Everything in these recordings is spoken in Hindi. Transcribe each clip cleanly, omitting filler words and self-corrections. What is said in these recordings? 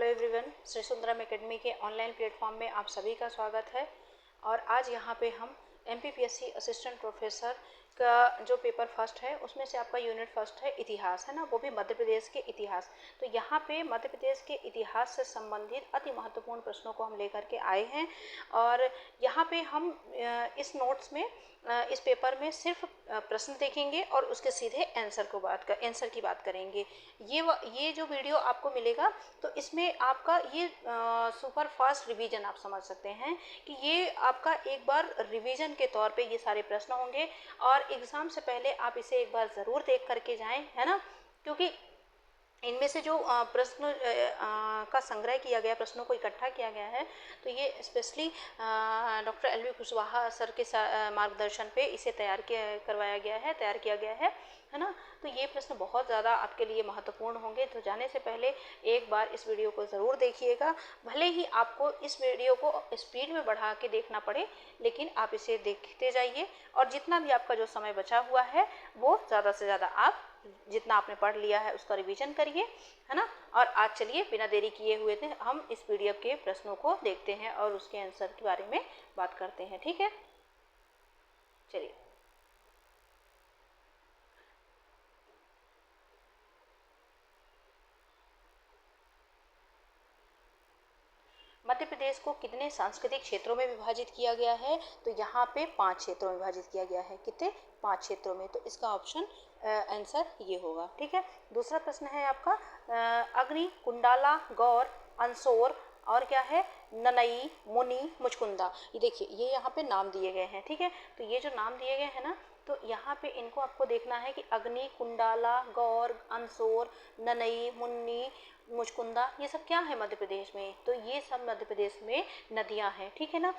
Hello everyone, Shri Sundaram academy के ऑनलाइन प्लेटफॉर्म में आप सभी का स्वागत है। और आज यहाँ पे हम MPPSC असिस्टेंट प्रोफेसर का जो पेपर फर्स्ट है उसमें से आपका यूनिट फर्स्ट है इतिहास, है ना, वो भी मध्य प्रदेश के इतिहास। तो यहाँ पे मध्य प्रदेश के इतिहास से संबंधित अति महत्वपूर्ण प्रश्नों को हम लेकर के आए हैं। और यहाँ पे हम इस नोट्स में इस पेपर में सिर्फ प्रश्न देखेंगे और उसके सीधे आंसर की बात करेंगे। ये जो वीडियो आपको मिलेगा तो इसमें आपका ये सुपर फास्ट रिवीजन आप समझ सकते हैं कि ये आपका एक बार रिवीजन के तौर पे ये सारे प्रश्न होंगे और एग्ज़ाम से पहले आप इसे एक बार ज़रूर देख करके जाएं, है ना। क्योंकि इनमें से जो प्रश्न का संग्रह किया गया, प्रश्नों को इकट्ठा किया गया है, तो ये specially doctor LV Kushwaha sir के मार्गदर्शन पे इसे तैयार किया गया है ना। तो ये प्रश्न बहुत ज़्यादा आपके लिए महत्वपूर्ण होंगे। तो जाने से पहले एक बार इस वीडियो को ज़रूर देखिएगा। भले ही आपको इस वीडियो को स्पीड में बढ़ा के देखना पड़े, लेकिन आप इसे देखते जाइए और जितना भी आपका जो समय बचा हुआ है वो ज़्यादा से ज़्यादा आप जितना आपने पढ़ लिया है उसका रिवीजन करिए, है ना। और आज चलिए बिना देरी किए हुए थे हम इस PDF के प्रश्नों को देखते हैं और उसके आंसर के बारे में बात करते हैं, ठीक है। चलिए, मध्य प्रदेश को कितने सांस्कृतिक क्षेत्रों में विभाजित किया गया है? तो यहाँ पे 5 क्षेत्रों में विभाजित किया गया है। कितने? 5 क्षेत्रों में। तो इसका ऑप्शन आंसर ये होगा, ठीक है। दूसरा प्रश्न है आपका अग्नि, कुंडाला, गौर, अंसोर और क्या है, ननई, मुनि, मुचकुंदा। ये देखिए, ये यहाँ पे नाम दिए गए हैं, ठीक है। तो ये जो नाम दिए गए हैं ना, तो यहाँ पे इनको आपको देखना है कि अग्नि, कुंडाला, गौर, अंसोर, ननई, मुन्नी, मुचकुंदा, ये सब क्या है मध्य प्रदेश में? तो ये सब मध्य प्रदेश में नदियां हैं, ठीक है ना।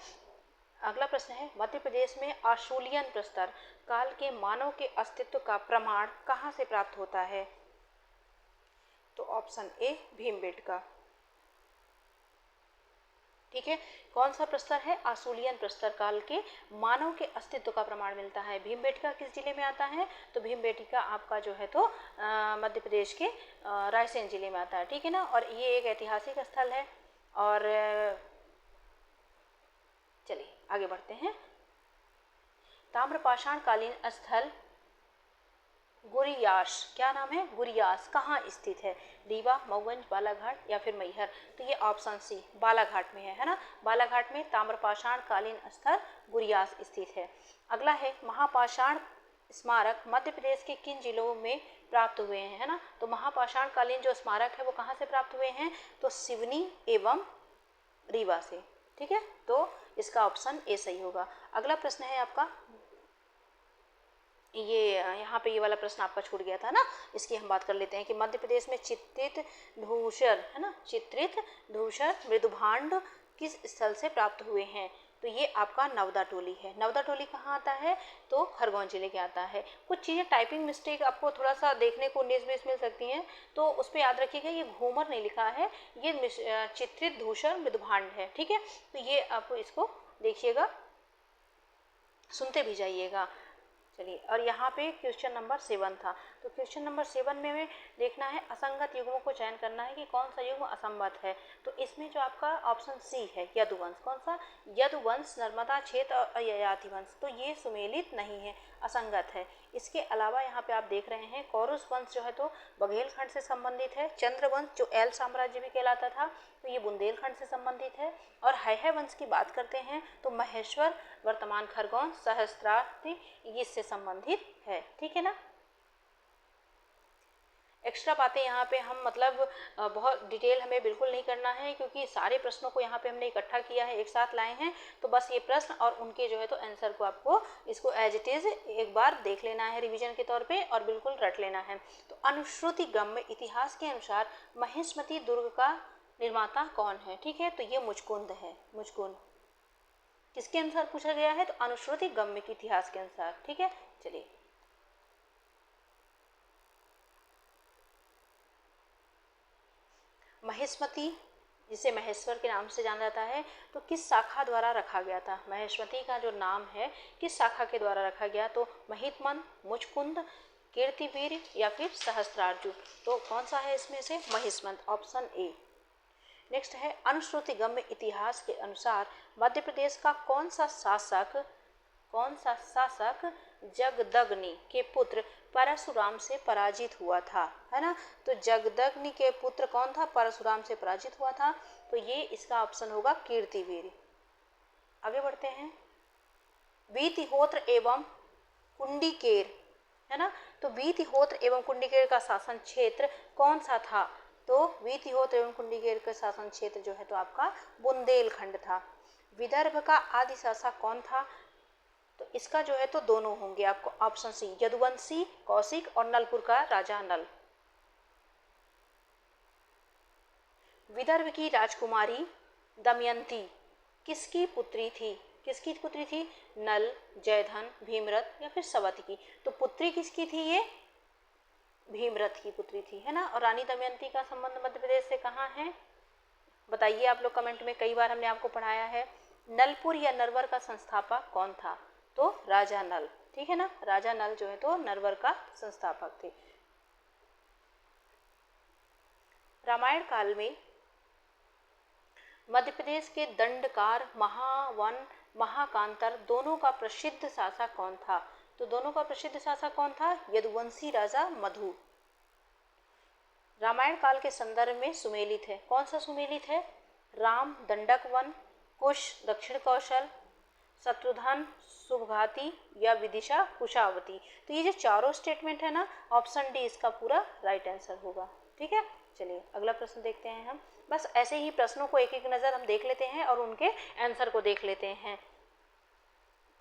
अगला प्रश्न है मध्य प्रदेश में आशुलियन प्रस्तर काल के मानव के अस्तित्व का प्रमाण कहाँ से प्राप्त होता है? तो ऑप्शन ए भीमबेटका, ठीक है। कौन सा प्रस्तर है? आशुलियन प्रस्तर काल के मानव के अस्तित्व का प्रमाण मिलता है। भीमबेटका किस जिले में आता है? तो भीमबेटका आपका जो है तो मध्य प्रदेश के रायसेन जिले में आता है, ठीक है ना। और ये एक ऐतिहासिक स्थल है। और चलिए आगे बढ़ते हैं। ताम्रपाषाण कालीन स्थल गुरियास, क्या नाम है? गुरियास कहाँ स्थित है? रीवा, मऊगंज, बालाघाट या फिर मैहर? तो ये ऑप्शन सी बालाघाट में है ना। बालाघाट में ताम्रपाषाण कालीन स्थल गुरियास स्थित है। अगला है महापाषाण स्मारक मध्य प्रदेश के किन जिलों में प्राप्त हुए हैं, है ना। तो महापाषाण कालीन जो स्मारक है वो कहाँ से प्राप्त हुए हैं? तो सिवनी एवं रीवा से, ठीक है। तो इसका ऑप्शन ए सही होगा। अगला प्रश्न है आपका, ये यहाँ पे ये वाला प्रश्न आपका छूट गया था ना, इसकी हम बात कर लेते हैं कि मध्य प्रदेश में चित्रित धूसर, है ना, चित्रित धूसर मृदुभांड किस स्थल से प्राप्त हुए हैं? तो ये आपका नवदा टोली है। नवदा टोली कहाँ आता है? तो खरगोन जिले के आता है। कुछ चीज़ें टाइपिंग मिस्टेक आपको थोड़ा सा देखने को 19-20 मिल सकती हैं, तो उस पर याद रखिएगा ये घूमर नहीं लिखा है, ये चित्रित धूसर मृदुभांड है, ठीक है। तो ये आप इसको देखिएगा, सुनते भी जाइएगा। चलिए, और यहाँ पे क्वेश्चन नंबर 7 था। तो क्वेश्चन नंबर 7 में हमें देखना है असंगत युग्मों को चयन करना है कि कौन सा युग्म असंगत है। तो इसमें जो आपका ऑप्शन सी है यदुवंश, कौन सा? यदुवंश, नर्मदा क्षेत्र और ययाति वंश। तो ये सुमेलित नहीं है, असंगत है। इसके अलावा यहाँ पे आप देख रहे हैं कौरस वंश जो है तो बघेलखंड से संबंधित है। चंद्रवंश जो एल साम्राज्य भी कहलाता था तो ये बुंदेलखंड से संबंधित है। और हैहय वंश की बात करते हैं तो महेश्वर, वर्तमान खरगोन, सहस्त्रार्थ इससे संबंधित है, ठीक है ना। एक्स्ट्रा बातें यहाँ पे हम मतलब बहुत डिटेल हमें बिल्कुल नहीं करना है, क्योंकि सारे प्रश्नों को यहाँ पे हमने इकट्ठा किया है, एक साथ लाए हैं। तो बस ये प्रश्न और उनके जो है तो आंसर को आपको इसको एज इट इज़ एक बार देख लेना है रिवीजन के तौर पे और बिल्कुल रट लेना है। तो अनुश्रुति गम्य इतिहास के अनुसार महिष्मती दुर्ग का निर्माता कौन है? ठीक है, तो ये मुचकुंद है। मुचकुंद किसके अनुसार पूछा गया है? तो अनुश्रुति गम्य के इतिहास के अनुसार, ठीक है। चलिए, महिष्मती जिसे महेश्वर के नाम से जाना जाता है, तो किस शाखा द्वारा रखा गया था? महिष्मती का जो नाम है किस शाखा के द्वारा रखा गया? तो महितमन, मुचकुंद, कीर्तिवीर या फिर सहस्त्रार्जुन। तो कौन सा है इसमें से? Mahishmat, option A. नेक्स्ट है अनुश्रुतिगम्य इतिहास के अनुसार मध्य प्रदेश का कौन सा शासक जगदग्नि के पुत्र परशुराम से पराजित हुआ था, है ना। तो जगदग्नि के पुत्र कौन था, परशुराम से पराजित हुआ था, तो ये इसका ऑप्शन होगा कीर्तिवीर। आगे बढ़ते हैं, वीतिहोत्र एवं कुंडिकेर, है ना। तो वीतिहोत्र एवं कुंडिकेर का शासन क्षेत्र कौन सा था, तो वीतिहोत्र एवं कुंडिकेर का शासन क्षेत्र जो है तो आपका बुंदेलखंड था। विदर्भ का आदि शासक कौन था, तो इसका जो है तो दोनों होंगे आपको, ऑप्शन सी यदुवंशी कौशिक और नलपुर का राजा नल। विदर्भ की राजकुमारी दमयंती किसकी पुत्री थी, नल, जयधन, भीमरथ या फिर सवती की। तो पुत्री किसकी थी, ये भीमरथ की पुत्री थी, है ना। और रानी दमयंती का संबंध मध्य प्रदेश से कहाँ है, बताइए आप लोग कमेंट में, कई बार हमने आपको पढ़ाया है। नलपुर या नरवर का संस्थापक कौन था, तो राजा नल, ठीक है ना। राजा नल जो है तो नरवर का संस्थापक थे। रामायण काल में मध्य प्रदेश के दंडकार, महावन, महाकांतर दोनों का प्रसिद्ध शासक कौन था, तो दोनों का प्रसिद्ध शासक कौन था, यदुवंशी राजा मधु। रामायण काल के संदर्भ में सुमेलित है, कौन सा सुमेलित है, राम दंडक वन, कुश दक्षिण कौशल, शत्रुघ्न शुभघाती या विदिशा कुशावती। तो ये जो चारों स्टेटमेंट है ना, ऑप्शन डी इसका पूरा राइट आंसर होगा, ठीक है। चलिए अगला प्रश्न देखते हैं हम। बस ऐसे ही प्रश्नों को एक एक नज़र हम देख लेते हैं और उनके आंसर को देख लेते हैं।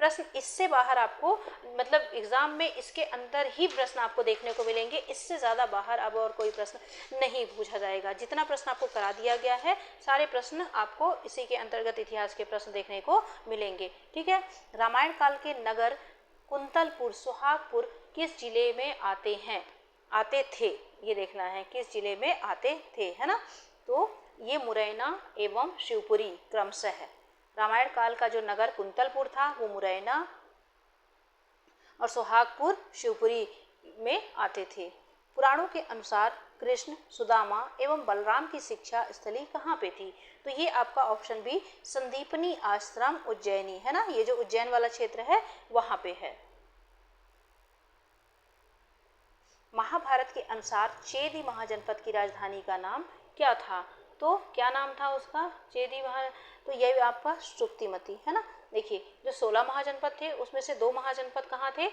प्रश्न इससे बाहर आपको, मतलब एग्जाम में इसके अंदर ही प्रश्न आपको देखने को मिलेंगे, इससे ज़्यादा बाहर अब और कोई प्रश्न नहीं पूछा जाएगा। जितना प्रश्न आपको करा दिया गया है, सारे प्रश्न आपको इसी के अंतर्गत इतिहास के प्रश्न देखने को मिलेंगे, ठीक है। रामायण काल के नगर कुंतलपुर, सुहागपुर किस जिले में आते थे, ये देखना है किस जिले में आते थे, है ना। तो ये मुरैना एवं शिवपुरी क्रमशः है। रामायण काल का जो नगर कुंतलपुर था वो मुरैना और सुहागपुर शिवपुरी में आते थे। पुराणों के अनुसार कृष्ण, सुदामा एवं बलराम की शिक्षा स्थली कहाँ पे थी, तो ये आपका ऑप्शन बी संदीपनी आश्रम उज्जैनी, है ना। ये जो उज्जैन वाला क्षेत्र है वहाँ पे है। महाभारत के अनुसार चेदी महाजनपद की राजधानी का नाम क्या था, तो क्या नाम था उसका, चेदी तो ये आपका शुक्तिमती, है ना। देखिए जो 16 महाजनपद थे उसमें से 2 महाजनपद कहाँ थे,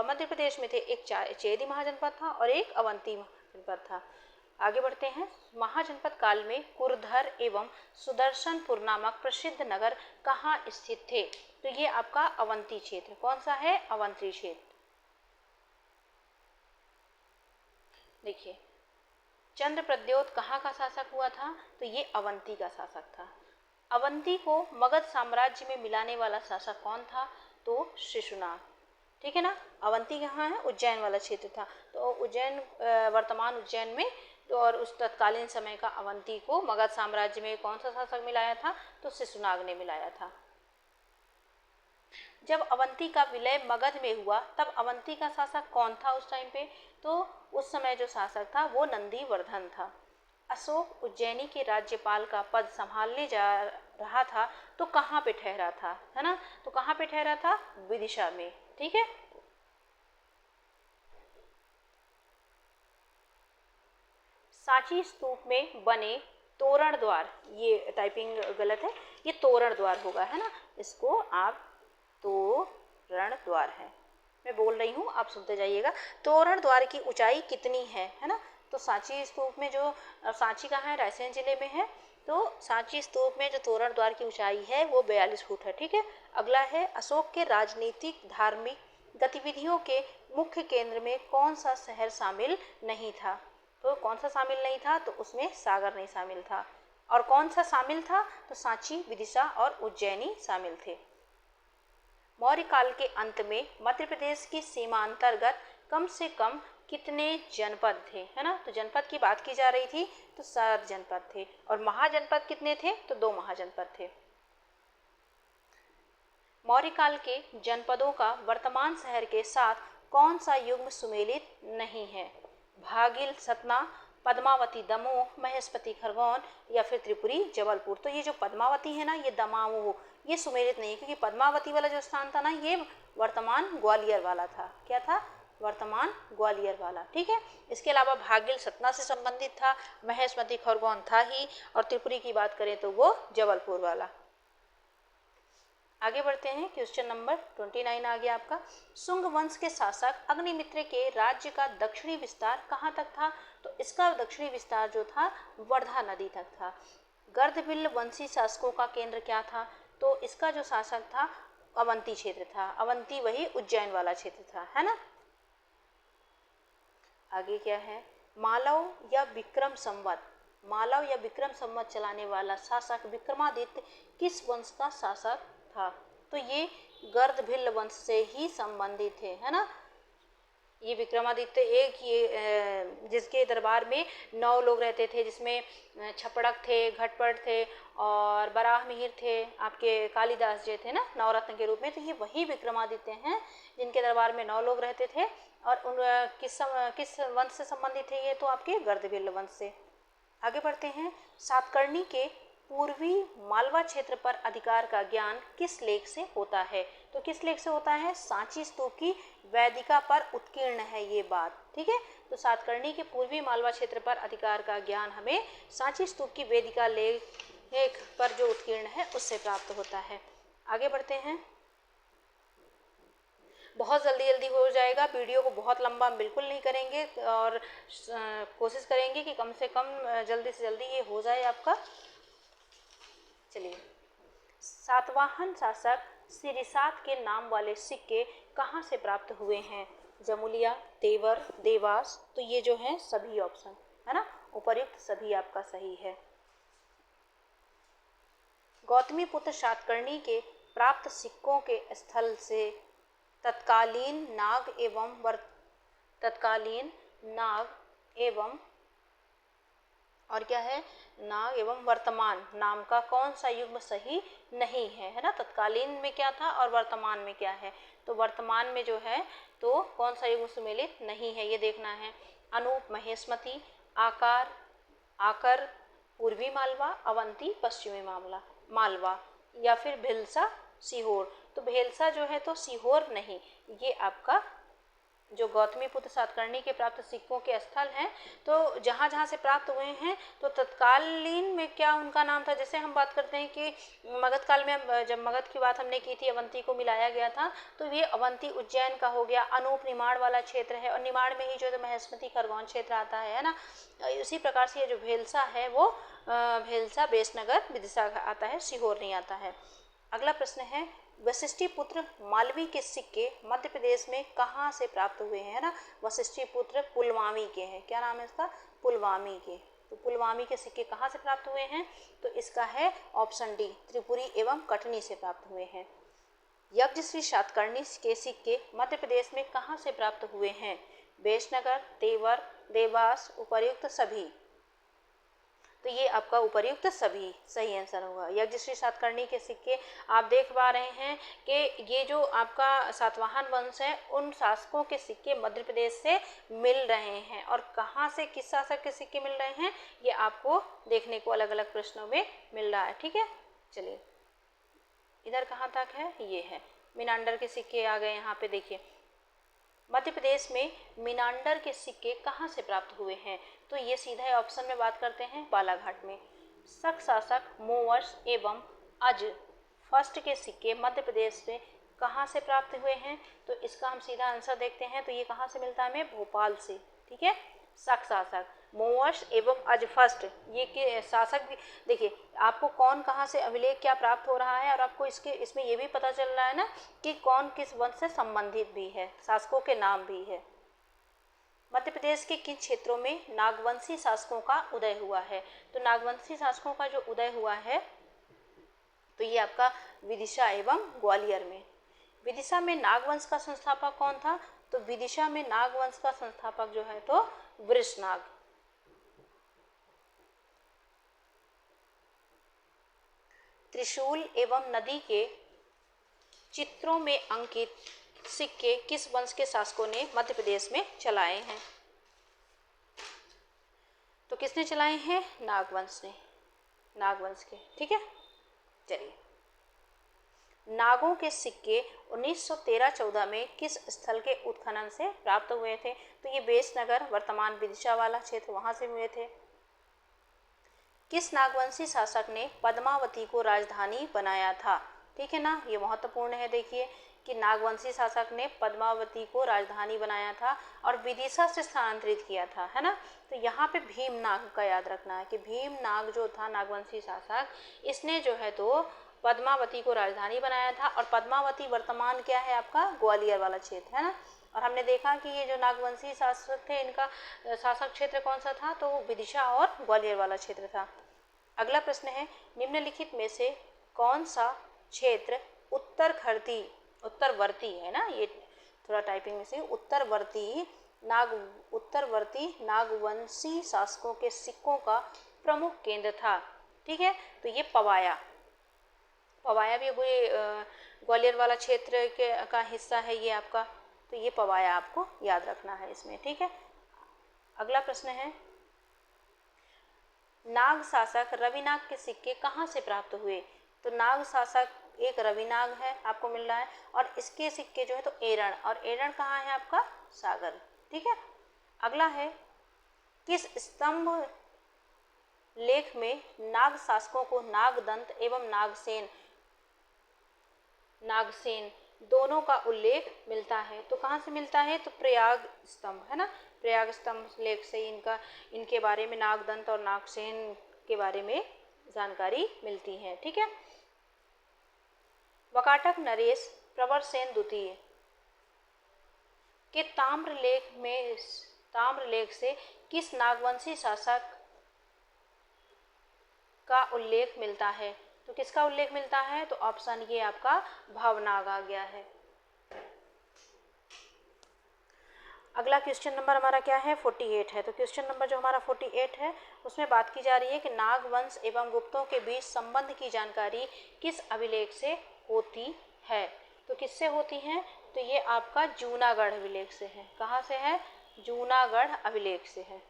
मध्य प्रदेश में थे। एक चेदी महाजनपद था और एक अवंती महाजनपद था। आगे बढ़ते हैं। महाजनपद काल में कुरधर एवं सुदर्शनपुर नामक प्रसिद्ध नगर कहाँ स्थित थे, तो ये आपका अवंती क्षेत्र, कौन सा है, अवंती क्षेत्र। देखिए चंद्रप्रद्योत कहाँ का शासक हुआ था, तो ये अवंती का शासक था। अवंती को मगध साम्राज्य में मिलाने वाला शासक कौन था, तो शिशुनाग, ठीक है ना। अवंती कहाँ है, उज्जैन वाला क्षेत्र था। तो उज्जैन, वर्तमान उज्जैन में, तो और उस तत्कालीन समय का अवंती को मगध साम्राज्य में कौन सा शासक मिलाया था, तो शिशुनाग ने मिलाया था। जब अवंती का विलय मगध में हुआ तब अवंती का शासक कौन था उस टाइम पे, तो उस समय जो शासक था वो नंदीवर्धन था। अशोक उज्जैनी के राज्यपाल का पद संभालने जा रहा था तो कहाँ पे ठहरा था, है ना। तो कहाँ पे ठहरा था, विदिशा में, ठीक है। सांची स्तूप में बने तोरण द्वार, ये टाइपिंग गलत है, ये तोरण द्वार होगा, है ना। इसको आप तोरण द्वार है, मैं बोल रही हूँ, आप सुनते जाइएगा। तोरण द्वार की ऊंचाई कितनी है ना। तो सांची स्तूप में जो, सांची कहाँ है, रायसेन जिले में है। तो सांची स्तूप में जो तोरण द्वार की ऊंचाई है वो 42 फुट है, ठीक है। अगला है अशोक के राजनीतिक धार्मिक गतिविधियों के मुख्य केंद्र में कौन सा शहर शामिल नहीं था, तो कौन सा शामिल नहीं था, तो उसमें सागर नहीं शामिल था। और कौन सा शामिल था, तो सांची, विदिशा और उज्जैनी शामिल थे। मौर्य काल के अंत में मध्य प्रदेश की सीमा अंतर्गत कम से कम कितने जनपद थे, है ना। तो जनपद की बात की जा रही थी, तो 7 जनपद थे। और महाजनपद कितने थे, तो 2 महाजनपद थे। मौर्य काल के जनपदों का वर्तमान शहर के साथ कौन सा युग्म सुमेलित नहीं है, भागिल, सतना, पद्मावती दमोह, महेशपति खरगोन या फिर त्रिपुरी जबलपुर। तो ये जो पद्मावती है ना, ये दमाओ, ये सुमेलित नहीं है, क्योंकि पद्मावती वाला जो स्थान था ना, ये वर्तमान ग्वालियर वाला था। क्या था? वर्तमान ग्वालियर वाला। ठीक है। इसके अलावा भागिल सतना से संबंधित था, महेशमती खरगोन था ही, और त्रिपुरी की बात करें तो वो जबलपुर वाला। आगे बढ़ते हैं, क्वेश्चन नंबर 29 आ गया आपका। शुंग वंश के शासक अग्निमित्र के राज्य का दक्षिणी विस्तार कहाँ तक था? तो इसका दक्षिणी विस्तार जो था वर्धा नदी तक था। गर्दभिल्ल वंशी शासकों का केंद्र क्या था? तो इसका जो शासक था अवंती क्षेत्र था। अवंती वही उज्जैन वाला क्षेत्र था, है ना। आगे क्या है? मालव या विक्रम संवत, मालव या विक्रम संवत चलाने वाला शासक विक्रमादित्य किस वंश का शासक था? तो ये गर्दभिल्ल वंश से ही संबंधित है ना। ये विक्रमादित्य एक ये जिसके दरबार में 9 लोग रहते थे, जिसमें छपड़क थे, घटपट थे और बराह मिहिर थे, आपके कालिदास जी थे ना नवरत्न के रूप में। तो ये वही विक्रमादित्य हैं जिनके दरबार में 9 लोग रहते थे। और उन किस वंश से संबंधित है ये? तो आपके गर्दभिल्ल वंश से। आगे बढ़ते हैं। सातकर्णी के पूर्वी मालवा क्षेत्र पर अधिकार का ज्ञान किस लेख से होता है? तो किस लेख से होता है? सांची स्तूप की वैदिका पर उत्कीर्ण है ये बात। ठीक है। तो सातकर्णी के पूर्वी मालवा क्षेत्र पर अधिकार का ज्ञान हमें सांची स्तूप की वेदिका लेख पर जो उत्कीर्ण है उससे प्राप्त होता है। आगे बढ़ते हैं। बहुत जल्दी हो जाएगा, वीडियो को बहुत लंबा बिल्कुल नहीं करेंगे और कोशिश करेंगे कि कम से कम जल्दी से जल्दी ये हो जाए आपका। चलिए, सातवाहन शासक सिरिसात के नाम वाले सिक्के कहाँ से प्राप्त हुए हैं? जमुलिया, तेवर, देवास। तो ये जो है सभी ऑप्शन है ना, उपर्युक्त सभी आपका सही है। गौतमी पुत्र सातकर्णी के प्राप्त सिक्कों के स्थल से तत्कालीन नाग एवं और क्या है? नाग एवं वर्तमान नाम का कौन सा युग्म सही नहीं है ना। तत्कालीन में क्या था और वर्तमान में क्या है? तो वर्तमान में जो है तो कौन सा युग्म सुमेलित नहीं है, ये देखना है। अनूप, महेशमती, आकर पूर्वी मालवा, अवंती पश्चिमी मालवा, या फिर भिलसा, सीहोर। तो भेलसा जो है तो सीहोर नहीं, ये आपका जो गौतमीपुत्र सातकर्णी के प्राप्त सिक्कों के स्थल हैं, तो जहाँ जहाँ से प्राप्त हुए हैं तो तत्कालीन में क्या उनका नाम था? जैसे हम बात करते हैं कि मगध काल में, जब मगध की बात हमने की थी, अवंती को मिलाया गया था, तो ये अवंती उज्जैन का हो गया। अनूप निमाड़ वाला क्षेत्र है, और निमाड़ में ही जो है महेशमती खरगोन क्षेत्र आता है ना। उसी प्रकार से ये जो भेलसा है वो भेलसा बेसनगर विदिशा आता है, सीहोर नहीं आता है। अगला प्रश्न है, वशिष्ठी पुत्र मालवी के सिक्के मध्य प्रदेश में कहाँ से प्राप्त हुए हैं? है ना। वशिष्ठी पुत्र पुलवामी के हैं। क्या नाम है इसका? पुलवामी के। तो पुलवामी के सिक्के कहाँ से प्राप्त हुए हैं? तो इसका है ऑप्शन डी, त्रिपुरी एवं कटनी से प्राप्त हुए हैं। यज्ञश्री सातकर्णी के सिक्के मध्य प्रदेश में कहाँ से प्राप्त हुए हैं? बेसनगर, तेवर, देवास, उपर्युक्त सभी। तो ये आपका उपर्युक्त सभी सही आंसर होगा। यज्ञश्री सातकर्णी के सिक्के आप देख पा रहे हैं कि ये जो आपका सातवाहन वंश है, उन शासकों के सिक्के मध्य प्रदेश से मिल रहे हैं। और कहाँ से, किस शासक के सिक्के मिल रहे हैं, ये आपको देखने को अलग अलग प्रश्नों में मिल रहा है। ठीक है। चलिए, इधर कहाँ तक है? ये है मीनांडर के सिक्के आ गए यहाँ पे। देखिए, मध्य प्रदेश में मीनांडर के सिक्के कहाँ से प्राप्त हुए हैं? तो ये सीधा ऑप्शन में बात करते हैं, बालाघाट में। शक शासक मोवर्स एवं अज फर्स्ट के सिक्के मध्य प्रदेश में कहाँ से प्राप्त हुए हैं? तो इसका हम सीधा आंसर देखते हैं, तो ये कहाँ से मिलता है हमें? भोपाल से। ठीक है। शक शासक मोवर्स एवं अज फर्स्ट, ये शासक भी देखिए आपको कौन कहाँ से अभिलेख क्या प्राप्त हो रहा है, और आपको इसमें ये भी पता चल रहा है ना कि कौन किस वंश से संबंधित भी है, शासकों के नाम भी है। मध्य प्रदेश के किन क्षेत्रों में नागवंशी शासकों का उदय हुआ है? तो नागवंशी शासकों का जो उदय हुआ है तो ये आपका विदिशा एवं ग्वालियर में। विदिशा में नागवंश का संस्थापक कौन था? तो विदिशा में नागवंश का संस्थापक जो है तो वृषनाग। त्रिशूल एवं नदी के चित्रों में अंकित सिक्के किस वंश के शासकों ने मध्य प्रदेश में चलाए हैं? किसने चलाए हैं? नागवंश ने, नागवंश के। ठीक है, चलिए। नागों के सिक्के 1913-14 में किस स्थल के उत्खनन से प्राप्त हुए थे? तो ये बेसनगर, वर्तमान विदिशा वाला क्षेत्र, वहां से हुए थे। किस नागवंशी शासक ने पद्मावती को राजधानी बनाया था? ठीक है ना, ये महत्वपूर्ण है। देखिए कि नागवंशी शासक ने पद्मावती को राजधानी बनाया था और विदिशा से स्थानांतरित किया था, है ना। तो यहाँ पे भीमनाग का याद रखना है कि भीमनाग जो था नागवंशी शासक, इसने जो है तो पद्मावती को राजधानी बनाया था। और पद्मावती वर्तमान क्या है आपका? ग्वालियर वाला क्षेत्र, है ना। और हमने देखा कि ये जो नागवंशी शासक थे, इनका शासक क्षेत्र कौन सा था? तो विदिशा और ग्वालियर वाला क्षेत्र था। अगला प्रश्न है, निम्नलिखित में से कौन सा क्षेत्र उत्तरवर्ती है ना, ये थोड़ा टाइपिंग में से, उत्तरवर्ती नागवंशी शासकों के सिक्कों का प्रमुख केंद्र था? ठीक है, तो ये पवाया भी ग्वालियर वाला क्षेत्र का हिस्सा है ये आपका। तो ये पवाया आपको याद रखना है इसमें। ठीक है, अगला प्रश्न है, नाग शासक रविनाग के सिक्के कहाँ से प्राप्त हुए? तो नाग शासक एक रविनाग है, आपको मिल रहा है, और इसके सिक्के जो है तो एरण, और एरण कहाँ है आपका? सागर। ठीक है, अगला है, किस स्तंभ लेख में नाग शासकों को नागदंत एवं नागसेन दोनों का उल्लेख मिलता है? तो कहाँ से मिलता है? तो प्रयाग स्तंभ, है ना। प्रयाग स्तंभ लेख से इनके बारे में, नागदंत और नागसेन के बारे में जानकारी मिलती है। ठीक है, वकाटक नरेश प्रवरसेन द्वितीय के ताम्रलेख से किस नागवंशी शासक का उल्लेख मिलता है? तो किसका उल्लेख मिलता है? तो ऑप्शन ये आपका भवनाग आ गया है। अगला क्वेश्चन नंबर हमारा क्या है? 48 है। तो क्वेश्चन नंबर जो हमारा 48 है उसमें बात की जा रही है कि नागवंश एवं गुप्तों के बीच संबंध की जानकारी किस अभिलेख से होती है? तो किससे होती है? तो ये आपका जूनागढ़ अभिलेख से है। कहाँ से है? जूनागढ़ अभिलेख से है।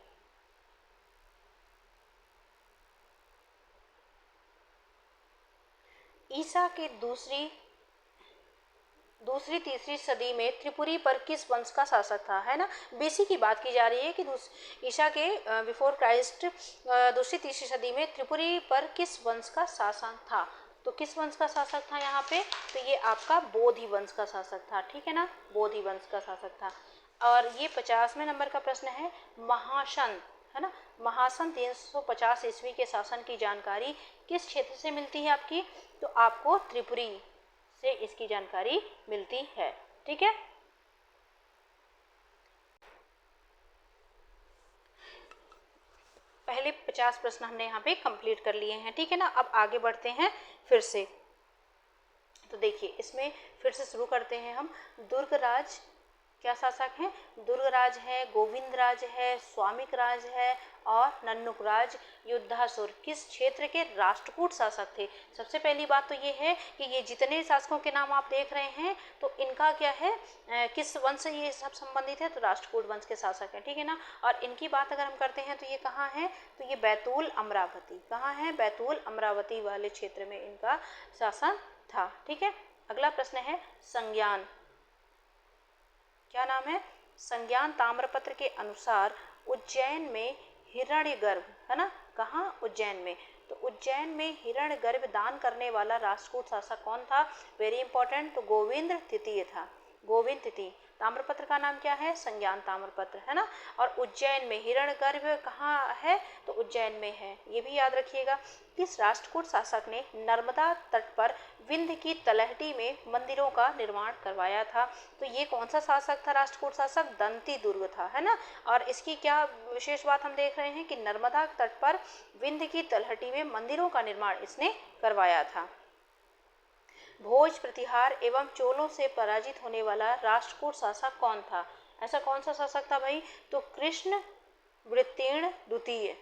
ईसा के दूसरी तीसरी सदी में त्रिपुरी पर किस वंश का शासक था? है ना, बीसी की बात की जा रही है कि ईसा के बिफोर क्राइस्ट दूसरी तीसरी सदी में त्रिपुरी पर किस वंश का शासन था? तो किस वंश का शासक था यहाँ पे? तो ये आपका बोधि वंश का शासक था। ठीक है ना, बोधि वंश का शासक था। और ये 50वें नंबर का प्रश्न है, महासन, है ना, महासन 350 ईस्वी के शासन की जानकारी किस क्षेत्र से मिलती है आपकी? तो आपको त्रिपुरी से इसकी जानकारी मिलती है। ठीक है, पहले 50 प्रश्न हमने यहाँ पे कंप्लीट कर लिए हैं। ठीक है ना, अब आगे बढ़ते हैं फिर से। तो देखिए इसमें फिर से शुरू करते हैं हम। दुर्गराज क्या शासक हैं? दुर्गराज है, गोविंदराज है, स्वामिक राज है और नन्नुकराज युद्धासुर किस क्षेत्र के राष्ट्रकूट शासक थे? सबसे पहली बात तो ये है कि ये जितने शासकों के नाम आप देख रहे हैं तो इनका क्या है, किस वंश से ये सब संबंधित है? तो राष्ट्रकूट वंश के शासक हैं। ठीक है ना, और इनकी बात अगर हम करते हैं तो ये कहाँ है? तो ये बैतूल अमरावती, कहाँ है? बैतूल अमरावती वाले क्षेत्र में इनका शासन था। ठीक है, अगला प्रश्न है, संज्ञान क्या नाम है? संज्ञान ताम्रपत्र के अनुसार उज्जैन में हिरण्यगर्भ, है ना, कहाँ? उज्जैन में। तो उज्जैन में हिरण्यगर्भ दान करने वाला राष्ट्रकूट शासक कौन था? वेरी इंपॉर्टेंट, तो गोविंद तृतीय था। गोविंद तृतीय। ताम्रपत्र का नाम क्या है? संज्ञान ताम्रपत्र, है ना। और उज्जैन में हिरण्यगर्भ कहाँ है? तो उज्जैन में है, ये भी याद रखिएगा। किस राष्ट्रकूट शासक ने नर्मदा तट पर विंध्य की तलहटी में मंदिरों का निर्माण करवाया था? तो ये कौन सा शासक था? राष्ट्रकूट शासक दंती दुर्ग था, है ना। और इसकी क्या विशेष बात हम देख रहे हैं कि नर्मदा तट पर विंध्य की तलहटी में मंदिरों का निर्माण इसने करवाया था। भोज, प्रतिहार एवं चोलों से पराजित होने वाला राष्ट्रकूट शासक कौन था? ऐसा कौन सा शासक था भाई? तो कृष्णवृत्तीर्ण द्वितीय।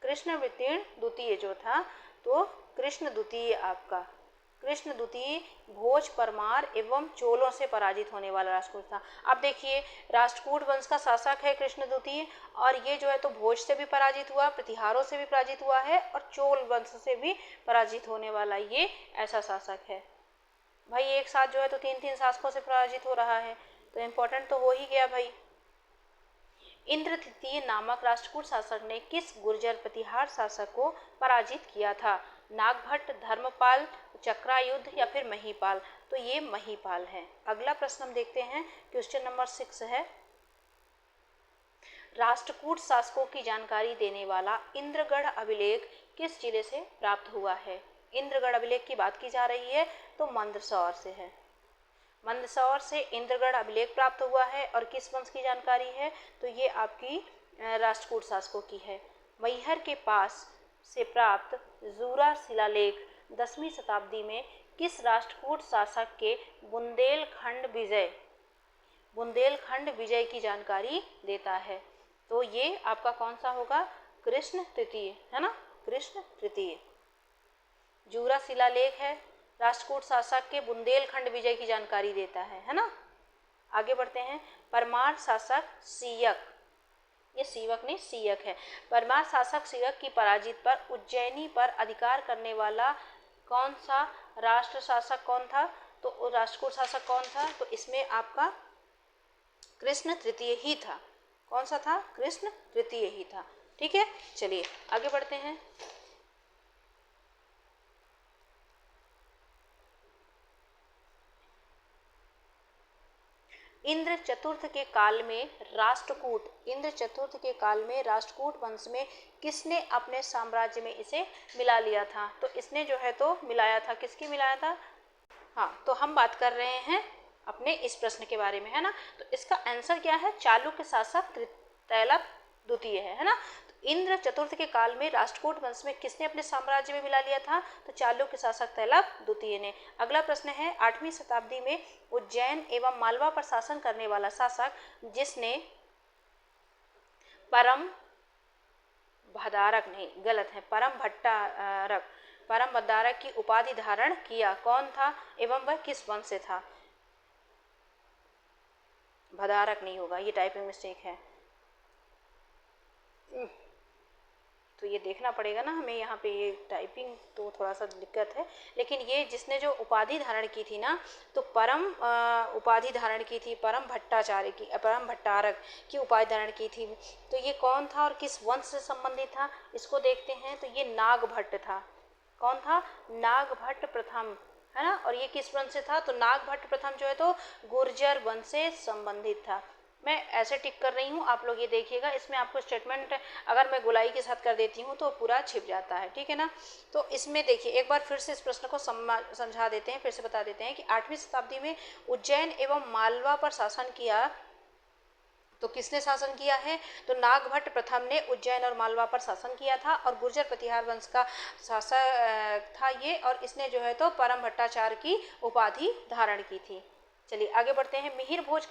कृष्णवृत्तीर्ण द्वितीय जो था, तो कृष्ण द्वितीय आपका कृष्ण द्वितीय भोज, परमार एवं चोलों से पराजित होने वाला राष्ट्रकूट था। अब देखिए, राष्ट्रकूट वंश का शासक है कृष्ण द्वितीय, और ये जो है तो भोज से भी पराजित हुआ, प्रतिहारों से भी पराजित हुआ है, और चोल वंश से भी पराजित होने वाला ये ऐसा शासक है। भाई एक साथ जो है तो 3-3 शासकों से पराजित हो रहा है, तो इम्पोर्टेंट तो हो ही गया भाई। इंद्र तृतीय नामक राष्ट्रकूट शासक ने किस गुर्जर प्रतिहार शासक को पराजित किया था? नागभट्ट, धर्मपाल, चक्रायुध या फिर महीपाल? तो ये महीपाल है। अगला प्रश्न हम देखते हैं, क्वेश्चन नंबर 6 है, राष्ट्रकूट शासकों की जानकारी देने वाला इंद्रगढ़ अभिलेख किस जिले से प्राप्त हुआ है? इंद्रगढ़ अभिलेख की बात की जा रही है तो मंदसौर से है। मंदसौर से इंद्रगढ़ अभिलेख प्राप्त हुआ है, और किस वंश की जानकारी है? तो ये आपकी राष्ट्रकूट शासकों की है। मैहर के पास से प्राप्त जूरा शिलालेख 10वीं शताब्दी में किस राष्ट्रकूट शासक के बुंदेलखंड विजय की जानकारी देता है? तो ये आपका कौन सा होगा? कृष्ण तृतीय, है ना, कृष्ण तृतीय। जूरा शिलालेख है, राष्ट्रकूट शासक के बुंदेलखंड विजय की जानकारी देता है ना। आगे बढ़ते हैं, परमार शासक सीयक, ये सीवक नहीं सीयक है। परमार शासक सीयक की पराजित पर उज्जैनी पर अधिकार करने वाला कौन सा राष्ट्र शासक कौन था? तो राष्ट्रकूट शासक कौन था? तो इसमें आपका कृष्ण तृतीय ही था। कौन सा था? कृष्ण तृतीय ही था। ठीक है, चलिए आगे बढ़ते हैं। इंद्र चतुर्थ के काल में राष्ट्रकूट वंश में किसने अपने साम्राज्य में इसे मिला लिया था? तो इसने जो है तो मिलाया था, किसकी मिलाया था? हाँ, तो हम बात कर रहे हैं अपने इस प्रश्न के बारे में, है ना। तो इसका आंसर क्या है? चालुक्य शासक तैलप द्वितीय है ना। तो इंद्र चतुर्थ के काल में राष्ट्रकूट वंश में किसने अपने साम्राज्य में मिला लिया था? तो चालुक्य शासक तैलप द्वितीय ने। अगला प्रश्न है, 8वीं शताब्दी में उज्जैन एवं मालवा पर शासन करने वाला शासक जिसने परम भद्दारक नहीं, गलत है, परम भद्दारक की उपाधि धारण किया, कौन था एवं वह किस वंश से था? भद्दारक नहीं होगा, ये टाइपिंग मिस्टेक है, तो ये देखना पड़ेगा ना हमें, यहाँ पे ये टाइपिंग तो थोड़ा सा दिक्कत है। लेकिन ये जिसने जो उपाधि धारण की थी ना, तो परम उपाधि धारण की थी, परम भट्टारक की उपाधि धारण की थी। तो ये कौन था और किस वंश से संबंधित था, इसको देखते हैं। तो ये नागभट्ट था। कौन था? नागभट्ट प्रथम, है ना। और ये किस वंश से था? तो नागभट्ट प्रथम जो है तो गुर्जर वंश से संबंधित था। मैं ऐसे टिक कर रही हूँ, आप लोग ये देखिएगा। इसमें आपको स्टेटमेंट अगर मैं गोलाई के साथ कर देती हूँ तो पूरा छिप जाता है, ठीक है ना। तो इसमें देखिए, एक बार फिर से इस प्रश्न को समझा देते हैं, फिर से बता देते हैं कि 8वीं शताब्दी में उज्जैन एवं मालवा पर शासन किया, तो किसने शासन किया है? तो नागभट्ट प्रथम ने उज्जैन और मालवा पर शासन किया था, और गुर्जर प्रतिहार वंश का शासक था ये, और इसने जो है तो परम भट्टाचार्य की उपाधि धारण की थी। चलिए आगे बढ़ते हैं। मिहिर भोज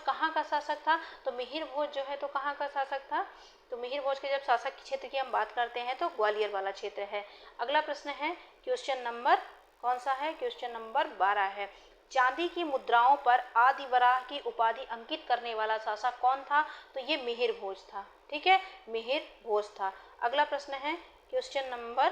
कहाँ का शासक था? तो मिहिर भोज जो है तो कहाँ का शासक था? तो मिहिर भोज के जब शासक के क्षेत्र की हम बात करते हैं तो ग्वालियर वाला क्षेत्र है। अगला प्रश्न है, क्वेश्चन नंबर कौन सा है? क्वेश्चन नंबर 12 है। चांदी की मुद्राओं पर आदिवराह की उपाधि अंकित करने वाला शासक कौन था? तो ये मिहिर भोज था, ठीक है, मिहिर भोज था। अगला प्रश्न है, क्वेश्चन नंबर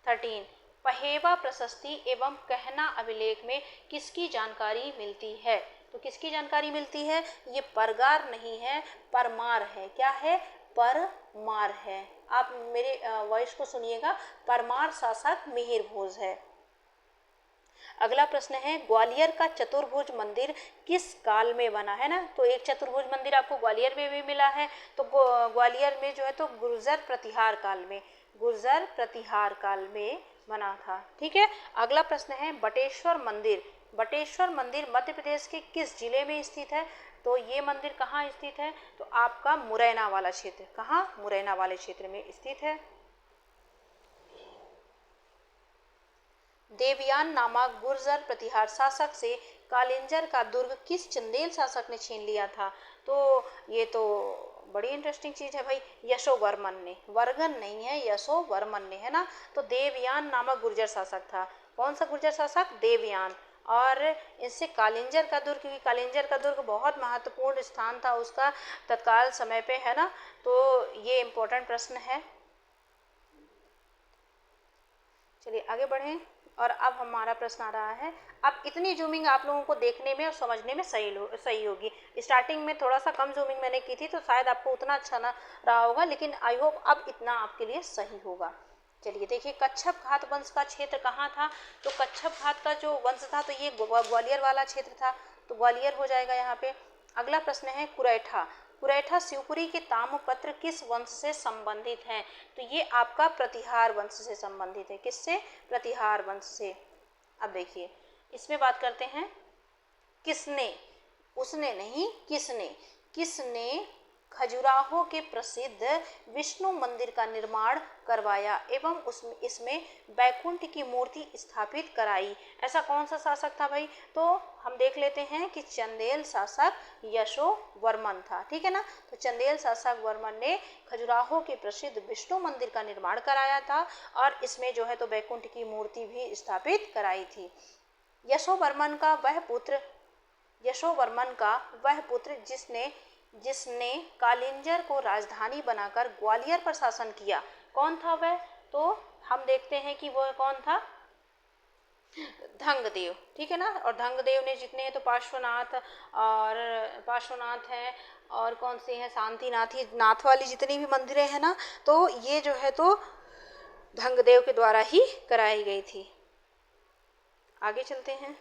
13, पहेवा प्रशस्ति एवं कहना अभिलेख में किसकी जानकारी मिलती है? तो किसकी जानकारी मिलती है? ये परगार नहीं है, परमार है। क्या है? परमार है। आप मेरे वॉइस को सुनिएगा, परमार शासक मिहिर भोज है। अगला प्रश्न है, ग्वालियर का चतुर्भुज मंदिर किस काल में बना? है ना। तो एक चतुर्भुज मंदिर आपको ग्वालियर में भी मिला है, तो ग्वालियर में जो है तो गुर्जर प्रतिहार काल में बना था, ठीक है। अगला प्रश्न है, बटेश्वर मंदिर मध्य प्रदेश के किस जिले में स्थित है? तो ये मंदिर कहाँ स्थित है? तो आपका मुरैना वाला क्षेत्र। कहाँ? मुरैना वाले क्षेत्र में स्थित है। देवयान नामक गुर्जर प्रतिहार शासक से कालिंजर का दुर्ग किस चंदेल शासक ने छीन लिया था? तो ये तो बड़ी इंटरेस्टिंग चीज़ है भाई, यशोवर्मन ने, वर्गन नहीं है, यशोवर्मन ने, है ना। तो देवयान नामक गुर्जर शासक था। कौन सा गुर्जर शासक? देवयान। और इससे कालिंजर का दुर्ग, क्योंकि कालिंजर का दुर्ग बहुत महत्वपूर्ण स्थान था उसका तत्काल समय पे, है ना। तो ये इम्पोर्टेंट प्रश्न है। चलिए आगे बढ़ें। और अब हमारा प्रश्न आ रहा है, अब इतनी जूमिंग आप लोगों को देखने में और समझने में सही होगी। स्टार्टिंग में थोड़ा सा कम जूमिंग मैंने की थी तो शायद आपको उतना अच्छा ना रहा होगा, लेकिन आई होप अब इतना आपके लिए सही होगा। चलिए देखिए, कच्छप घात वंश का क्षेत्र कहाँ था? तो कच्छप घात का जो वंश था तो ये ग्वालियर वाला क्षेत्र था, तो ग्वालियर हो जाएगा यहाँ पे। अगला प्रश्न है कुरैठा। कुरैठा शिवपुरी के ताम्रपत्र किस वंश से संबंधित हैं? तो ये आपका प्रतिहार वंश से संबंधित है। किससे? प्रतिहार वंश से। अब देखिए इसमें बात करते हैं, किसने, उसने नहीं, किसने, किसने खजुराहो के प्रसिद्ध विष्णु मंदिर का निर्माण करवाया एवं इसमें बैकुंठ की मूर्ति स्थापित कराई? ऐसा कौन सा शासक था भाई? तो हम देख लेते हैं कि चंदेल शासक यशोवर्मन था, ठीक है ना। तो चंदेल शासक वर्मन ने खजुराहो के प्रसिद्ध विष्णु मंदिर का निर्माण कराया था और इसमें जो है तो बैकुंठ की मूर्ति भी स्थापित कराई थी। यशोवर्मन का वह पुत्र जिसने कालिंजर को राजधानी बनाकर ग्वालियर पर शासन किया, कौन था वह? तो हम देखते हैं कि वह कौन था? धंगदेव, ठीक है ना। और धंगदेव ने जितने हैं तो पार्श्वनाथ हैं और कौन से हैं, शांतिनाथ, ही नाथ वाली जितनी भी मंदिरें हैं ना, तो ये जो है तो धंगदेव के द्वारा ही कराई गई थी। आगे चलते हैं।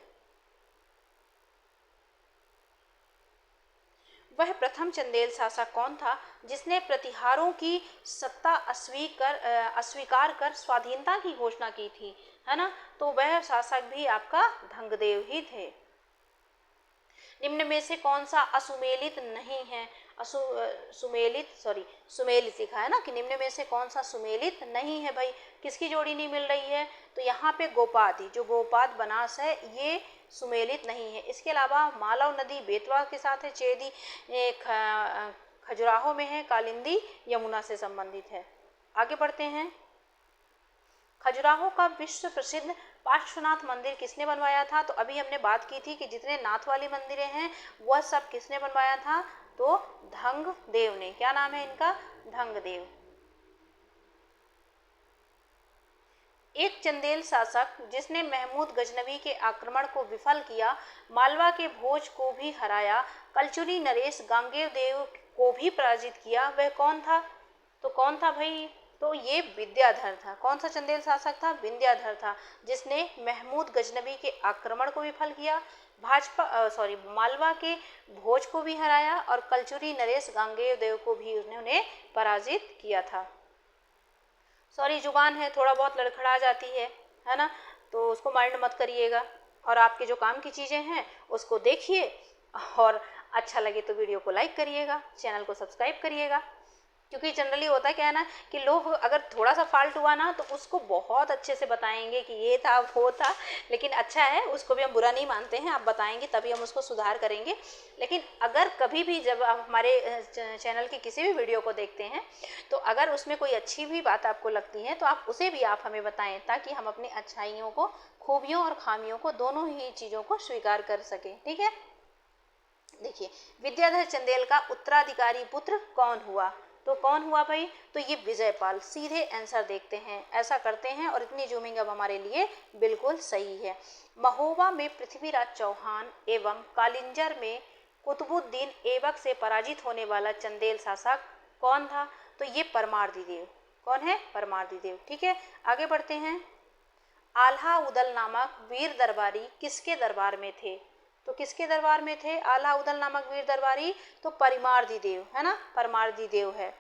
वह प्रथम चंदेल शासक कौन था जिसने प्रतिहारों की सत्ता अस्वीकार कर स्वाधीनता की घोषणा की थी, है ना। तो वह शासक भी आपका धंगदेव ही थे। निम्न में से कौन सा असुमेलित नहीं है? सुमेलित लिखा है ना, कि निम्न में से कौन सा सुमेलित नहीं है भाई? किसकी जोड़ी नहीं मिल रही है? तो यहाँ पे गोपादी, जो गोपाद बनास है ये सुमेलित नहीं है। इसके अलावा मालव नदी बेतवा के साथ है, चेदी खजुराहो में है, कालिंदी यमुना से संबंधित है। आगे बढ़ते हैं। खजुराहो का विश्व प्रसिद्ध पार्श्वनाथ मंदिर किसने बनवाया था? तो अभी हमने बात की थी कि जितने नाथ वाली मंदिरें हैं वह सब किसने बनवाया था? तो धंगदेव ने। क्या नाम है इनका? धंगदेव। एक चंदेल शासक जिसने महमूद गजनवी के आक्रमण को विफल किया, मालवा के भोज को भी हराया, कलचुरी नरेश गांगेय देव को भी पराजित किया, वह कौन था? तो कौन था भाई? तो ये विद्याधर था। कौन सा चंदेल शासक था? विद्याधर था, जिसने महमूद गजनवी के आक्रमण को विफल किया, मालवा के भोज को भी हराया और कलचुरी नरेश गांगेय देव को भी उन्होंने पराजित किया था। जुबान है थोड़ा बहुत लड़खड़ा जाती है ना, तो उसको माइंड मत करिएगा और आपके जो काम की चीज़ें हैं उसको देखिए और अच्छा लगे तो वीडियो को लाइक करिएगा, चैनल को सब्सक्राइब करिएगा। क्योंकि जनरली होता है क्या है ना कि लोग अगर थोड़ा सा फॉल्ट हुआ ना तो उसको बहुत अच्छे से बताएंगे कि ये था वो था, लेकिन अच्छा है, उसको भी हम बुरा नहीं मानते हैं, आप बताएंगे तभी हम उसको सुधार करेंगे। लेकिन अगर कभी भी जब आप हमारे चैनल की किसी भी वीडियो को देखते हैं तो अगर उसमें कोई अच्छी भी बात आपको लगती है तो आप उसे भी आप हमें बताएं, ताकि हम अपनी अच्छाइयों को, खूबियों और खामियों को, दोनों ही चीज़ों को स्वीकार कर सकें। ठीक है, देखिए विद्याधर चंदेल का उत्तराधिकारी पुत्र कौन हुआ? तो कौन हुआ भाई? तो ये विजयपाल। सीधे आंसर देखते हैं, ऐसा करते हैं और इतनी जूमिंग अब हमारे लिए बिल्कुल सही है। महोबा में पृथ्वीराज चौहान एवं कालिंजर में कुतुबुद्दीन ऐबक से पराजित होने वाला चंदेल शासक कौन था? तो ये परमार्दी देव। कौन है? परमार्दी देव। ठीक है, आगे बढ़ते हैं। आल्हा उदल नामक वीर दरबारी किसके दरबार में थे? तो किसके दरबार में थे आल्हा उदल नामक वीर दरबारी? तो परिमार्दी देव, है ना, परमार्दी देव है।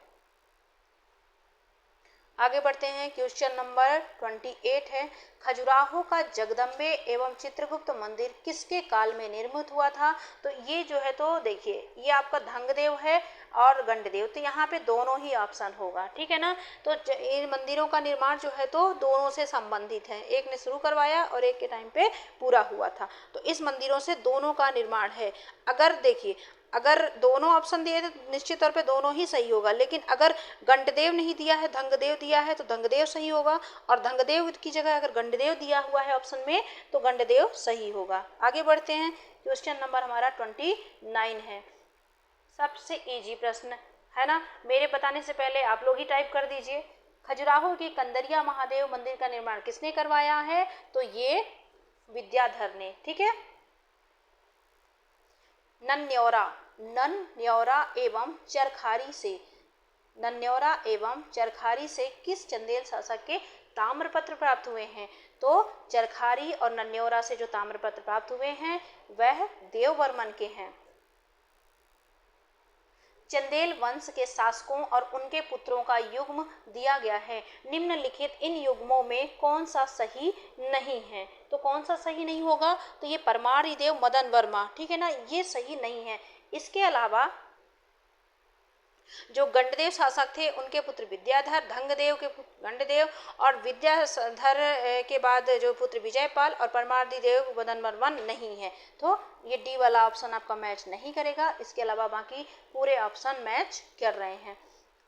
आगे बढ़ते हैं, क्वेश्चन नंबर 28 है, खजुराहो का जगदम्बे एवं चित्रगुप्त मंदिर किसके काल में निर्मित हुआ था? तो ये जो है तो देखिए ये आपका धंगदेव है और गंडदेव, तो यहाँ पे दोनों ही ऑप्शन होगा। ठीक है ना, तो इन मंदिरों का निर्माण जो है तो दोनों से संबंधित है, एक ने शुरू करवाया और एक के टाइम पे पूरा हुआ था, तो इस मंदिरों से दोनों का निर्माण है। अगर देखिए अगर दोनों ऑप्शन दिए तो निश्चित तौर पे दोनों ही सही होगा, लेकिन अगर गंडदेव नहीं दिया है, धंगदेव दिया है तो धंगदेव सही होगा, और धंगदेव की जगह अगर गंडदेव दिया हुआ है ऑप्शन में तो गंडदेव सही होगा। आगे बढ़ते हैं, क्वेश्चन नंबर हमारा 29 है, सबसे इजी प्रश्न है ना। मेरे बताने से पहले आप लोग ही टाइप कर दीजिए। खजुराहो के कंदरिया महादेव मंदिर का निर्माण किसने करवाया है? तो ये विद्याधर ने, ठीक है। नन्यौरा एवं चरखारी से किस चंदेल शासक के ताम्रपत्र प्राप्त हुए हैं? तो चरखारी और नन्यौरा से जो ताम्रपत्र प्राप्त हुए हैं वह देववर्मन के हैं। चंदेल वंश के शासकों और उनके पुत्रों का युग्म दिया गया है, निम्नलिखित इन युग्मों में कौन सा सही नहीं है? तो कौन सा सही नहीं होगा? तो ये परमार देव मदन वर्मा, ठीक है ना, ये सही नहीं है। इसके अलावा जो गंडदेव शासक थे उनके पुत्र विद्याधर, धंगदेव के पुत्र गंडदेव, और विद्याधर के बाद जो पुत्र विजयपाल और परमार्दी देव मदन वर्मन नहीं है। तो ये डी वाला ऑप्शन आपका मैच नहीं करेगा। इसके अलावा बाकी पूरे ऑप्शन मैच कर रहे हैं।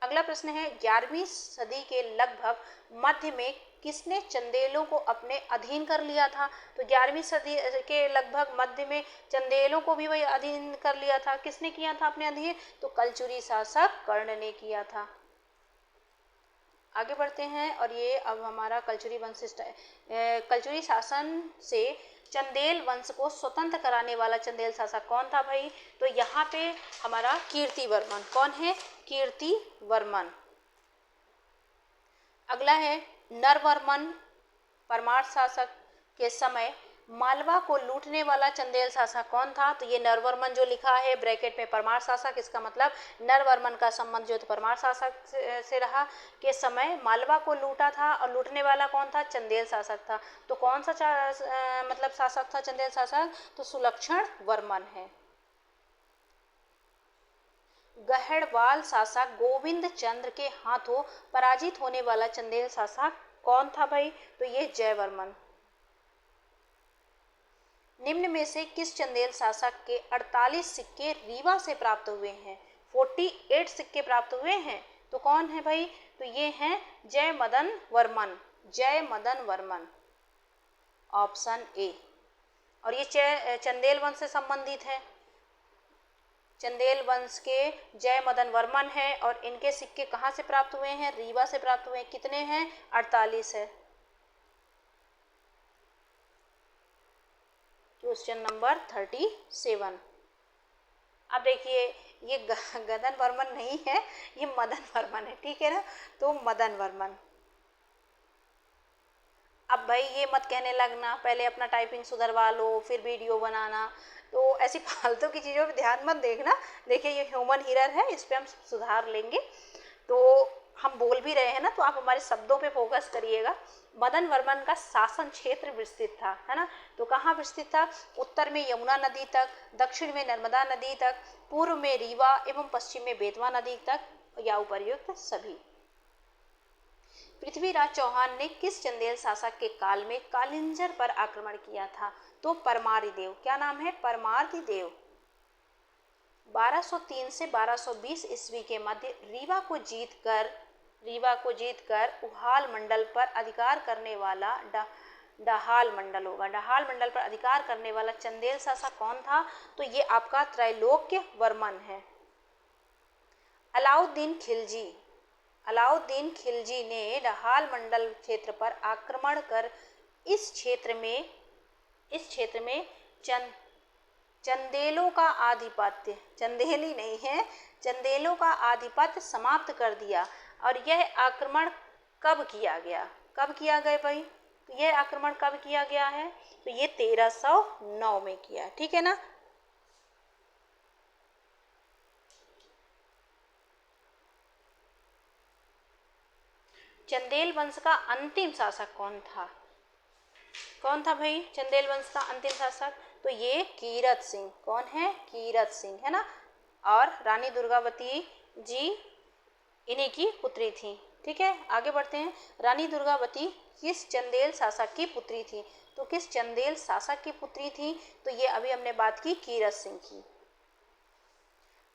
अगला प्रश्न है, 11वीं सदी के लगभग मध्य में किसने चंदेलों को अपने अधीन कर लिया था? तो 11वीं सदी के लगभग मध्य में चंदेलों को भी वही अधीन कर लिया था। किसने किया था अपने अधीन? तो कलचुरी शासक कर्ण ने किया था। आगे बढ़ते हैं, और ये अब हमारा कलचुरी शासन से चंदेल वंश को स्वतंत्र कराने वाला चंदेल शासक कौन था भाई? तो यहाँ पे हमारा कीर्तिवर्मन। कौन है? कीर्तिवर्मन। अगला है, नरवर्मन परमार शासक के समय मालवा को लूटने वाला चंदेल शासक कौन था? तो ये नरवर्मन जो लिखा है ब्रैकेट में परमार शासक, इसका मतलब नरवर्मन का संबंध जो परमार शासक से रहा, के समय मालवा को लूटा था, और लूटने वाला कौन था? चंदेल शासक था। तो कौन सा मतलब शासक था चंदेल शासक? तो सुलक्षण वर्मन है। गहड़वाल शासक गोविंद चंद्र के हाथों पराजित होने वाला चंदेल शासक कौन था भाई? तो ये जयवर्मन। निम्न में से किस चंदेल शासक के 48 सिक्के रीवा से प्राप्त हुए हैं? 48 सिक्के प्राप्त हुए हैं। तो कौन है भाई? तो ये हैं जय मदन वर्मन, ऑप्शन ए। और ये चंदेल वंश से संबंधित है। चंदेल वंश के जय मदन वर्मन है, और इनके सिक्के कहाँ से प्राप्त हुए हैं? रीवा से प्राप्त हुए हैं। कितने हैं? 48 है। Question number 37। अब देखिए, ये गदन वर्मन नहीं है, ये मदन वर्मन है, ठीक है ना। तो मदन वर्मन। अब भाई ये मत कहने लगना पहले अपना टाइपिंग सुधरवा लो फिर वीडियो बनाना, तो ऐसी फालतू की चीज़ों पे ध्यान मत देखना। देखिए ये ह्यूमन हियर है, इस पे हम सुधार लेंगे। तो हम बोल भी रहे हैं ना, तो आप हमारे शब्दों पे फोकस करिएगा। मदन वर्मन का शासन क्षेत्र विस्तृत था, है ना। तो कहाँ विस्तृत था? उत्तर में यमुना नदी तक, दक्षिण में नर्मदा नदी तक, पूर्व में रीवा एवं पश्चिम में बेतवा नदी तक, या उपर्युक्त सभी। पृथ्वीराज चौहान ने किस चंदेल शासक के काल में कालिंजर पर आक्रमण किया था? तो परमारी देव। क्या नाम है? परमारी देव। 1203 से 1220 ईस्वी के मध्य रीवा को जीतकर उहाल मंडल पर अधिकार करने वाला डहाल मंडल होगा। डहाल मंडल पर अधिकार करने वाला चंदेल शासक कौन था? तो ये आपका त्रैलोक्य वर्मन है। अलाउद्दीन खिलजी ने डहाल मंडल क्षेत्र पर आक्रमण कर इस क्षेत्र में चंदेलों का आधिपत्य, चंदेली नहीं है, चंदेलों का आधिपत्य समाप्त कर दिया। और यह आक्रमण कब किया गया? कब किया गया भाई? तो यह आक्रमण कब किया गया है? तो ये 1309 में किया, ठीक है ना। चंदेल वंश का अंतिम शासक कौन था? कौन था भाई चंदेल वंश का अंतिम शासक? तो ये कीरत सिंह। कौन है? कीरत सिंह, है ना। और रानी दुर्गावती जी इन्हीं की पुत्री थी, ठीक है। आगे बढ़ते हैं, रानी दुर्गावती किस चंदेल शासक की पुत्री थी? तो किस चंदेल शासक की पुत्री थी? तो ये अभी हमने बात की कीरत सिंह की।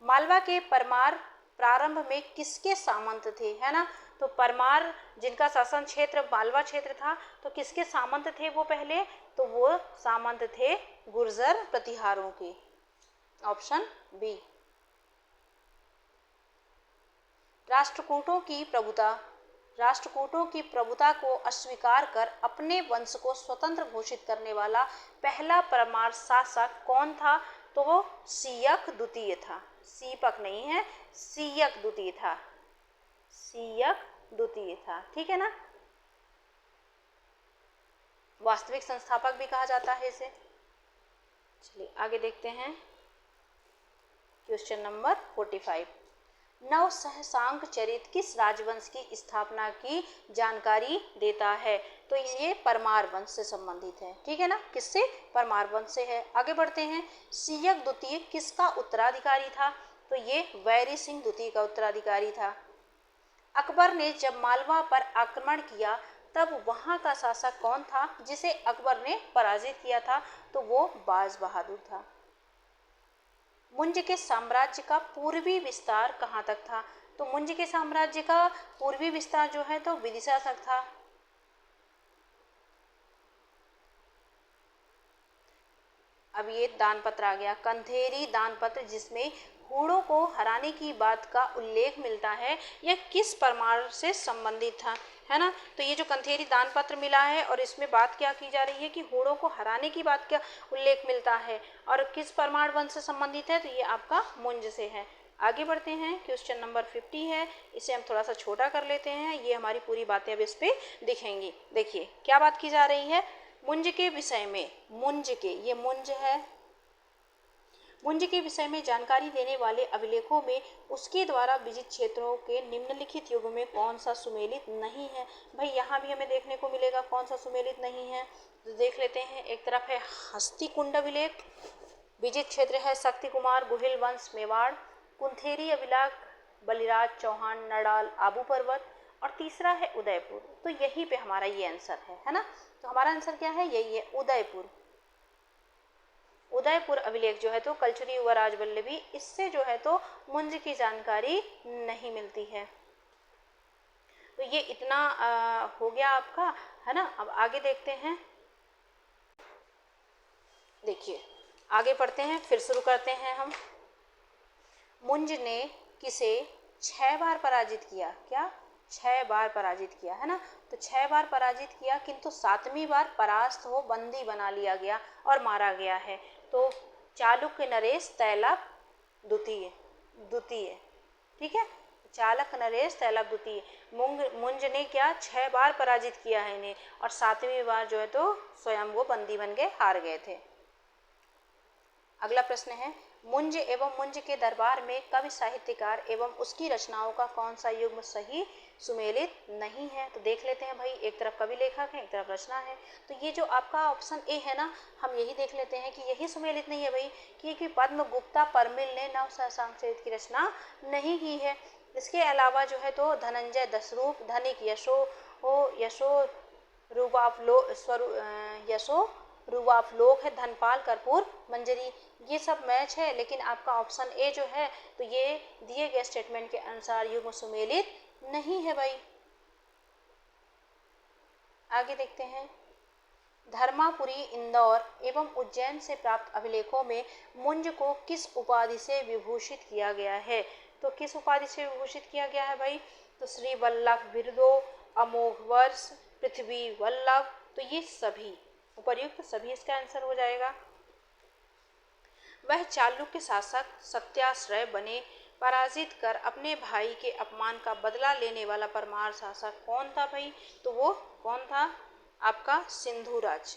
मालवा के परमार प्रारंभ में किसके सामंत थे, है ना। तो परमार जिनका शासन क्षेत्र मालवा क्षेत्र था, तो किसके सामंत थे वो पहले, तो वो सामंत थे गुर्जर प्रतिहारों के। Option B. राष्ट्रकूटों की प्रभुता को अस्वीकार कर अपने वंश को स्वतंत्र घोषित करने वाला पहला परमार शासक कौन था, तो वो सीयक द्वितीय था। सीपक नहीं है, सीयक द्वितीय था। सीयक द्वितीय था, ठीक है ना। वास्तविक संस्थापक भी कहा जाता है इसे। चलिए आगे देखते हैं क्वेश्चन नंबर 45। नव सहसांक चरित किस राजवंश की स्थापना की जानकारी देता है, तो ये परमार वंश से संबंधित है, ठीक है ना। किससे, परमार वंश से है। आगे बढ़ते हैं। सीयक द्वितीय किसका उत्तराधिकारी था, तो ये वैरी सिंह द्वितीय का उत्तराधिकारी था। अकबर ने जब मालवा पर आक्रमण किया तब वहां का शासक कौन था जिसे अकबर ने पराजित किया था, तो वो बाज बहादुर था। मुंज के साम्राज्य का पूर्वी विस्तार कहाँ तक था, तो मुंज के साम्राज्य का पूर्वी विस्तार जो है तो विदिशा तक था। अब ये दानपत्र आ गया, कंथेरी दानपत्र, जिसमें हूणों को हराने की बात का उल्लेख मिलता है, यह किस परमार से संबंधित था, है ना। तो ये जो कंथेरी दानपत्र मिला है और इसमें बात क्या की जा रही है कि हूणों को हराने की बात का उल्लेख मिलता है और किस परमार वंश से संबंधित है, तो ये आपका मुंज से है। आगे बढ़ते हैं। क्वेश्चन नंबर 50 है, इसे हम थोड़ा सा छोटा कर लेते हैं, ये हमारी पूरी बातें अब इस पे दिखेंगी। देखिए क्या बात की जा रही है, मुंज के विषय में, मुंज के, ये मुंज है, मुंज के विषय में जानकारी देने वाले अभिलेखों में उसके द्वारा विजित क्षेत्रों के निम्नलिखित युग में कौन सा सुमेलित नहीं है। भाई यहाँ भी हमें देखने को मिलेगा कौन सा सुमेलित नहीं है, तो देख लेते हैं। एक तरफ है हस्तिकुंड अभिलेख, विजित क्षेत्र है शक्ति कुमार गुहिल वंश मेवाड़, कुंथेरी अभिलेख बलिराज चौहान नडाल आबू पर्वत, और तीसरा है उदयपुर। तो यहीं पे हमारा ये आंसर है ना। तो हमारा आंसर क्या है, यही है उदयपुर। उदयपुर अभिलेख जो है तो कलचुरी युवराज वल्लभी, इससे जो है तो मुंज की जानकारी नहीं मिलती है। तो ये इतना हो गया आपका, है ना। अब आगे देखते हैं। देखिए आगे पढ़ते हैं, फिर शुरू करते हैं हम। मुंज ने किसे 6 बार पराजित किया, क्या 6 बार पराजित किया, है ना। तो 6 बार पराजित किया, किंतु 7वीं बार परास्त हो बंदी बना लिया गया और मारा गया है। तो चालुक्य नरेश तैलप द्वितीय, ठीक है। चालक नरेश तैलप द्वितीय, मुंज ने क्या 6 बार पराजित किया है इन्हें, और 7वीं बार जो है तो स्वयं वो बंदी बन के हार गए थे। अगला प्रश्न है, मुंज एवं मुंज के दरबार में कवि साहित्यकार एवं उसकी रचनाओं का कौन सा युग्म सही सुमेलित नहीं है। तो देख लेते हैं भाई, एक तरफ कवि लेखक है, एक तरफ रचना है। तो ये जो आपका ऑप्शन ए है ना, हम यही देख लेते हैं कि यही सुमेलित नहीं है भाई, क्योंकि पद्म गुप्ता परमिल ने नव सहसांक चरित की रचना नहीं की है। इसके अलावा जो है तो धनंजय दशरूप, धनिक यशो रूवाफलोक है, धनपाल कर्पूर मंजरी, ये सब मैच है। लेकिन आपका ऑप्शन ए जो है तो ये दिए गए स्टेटमेंट के अनुसार युग्म सुमेलित नहीं है भाई। आगे देखते हैं। धर्मापुरी, इंदौर एवं उज्जैन से प्राप्त अभिलेखों में मुंज को किस उपाधि से विभूषित किया गया है। तो किस उपाधि से विभूषित किया गया है भाई, तो श्री वल्लभ बिरदो, अमोघ वर्ष, पृथ्वी वल्लभ। तो ये सभी उपर्युक्त सभी इसका आंसर हो जाएगा। वह चालुक्य शासक सत्याश्रय बने, पराजित कर अपने भाई के अपमान का बदला लेने वाला परमार शासक कौन था भाई, तो वो कौन था, आपका सिंधुराज।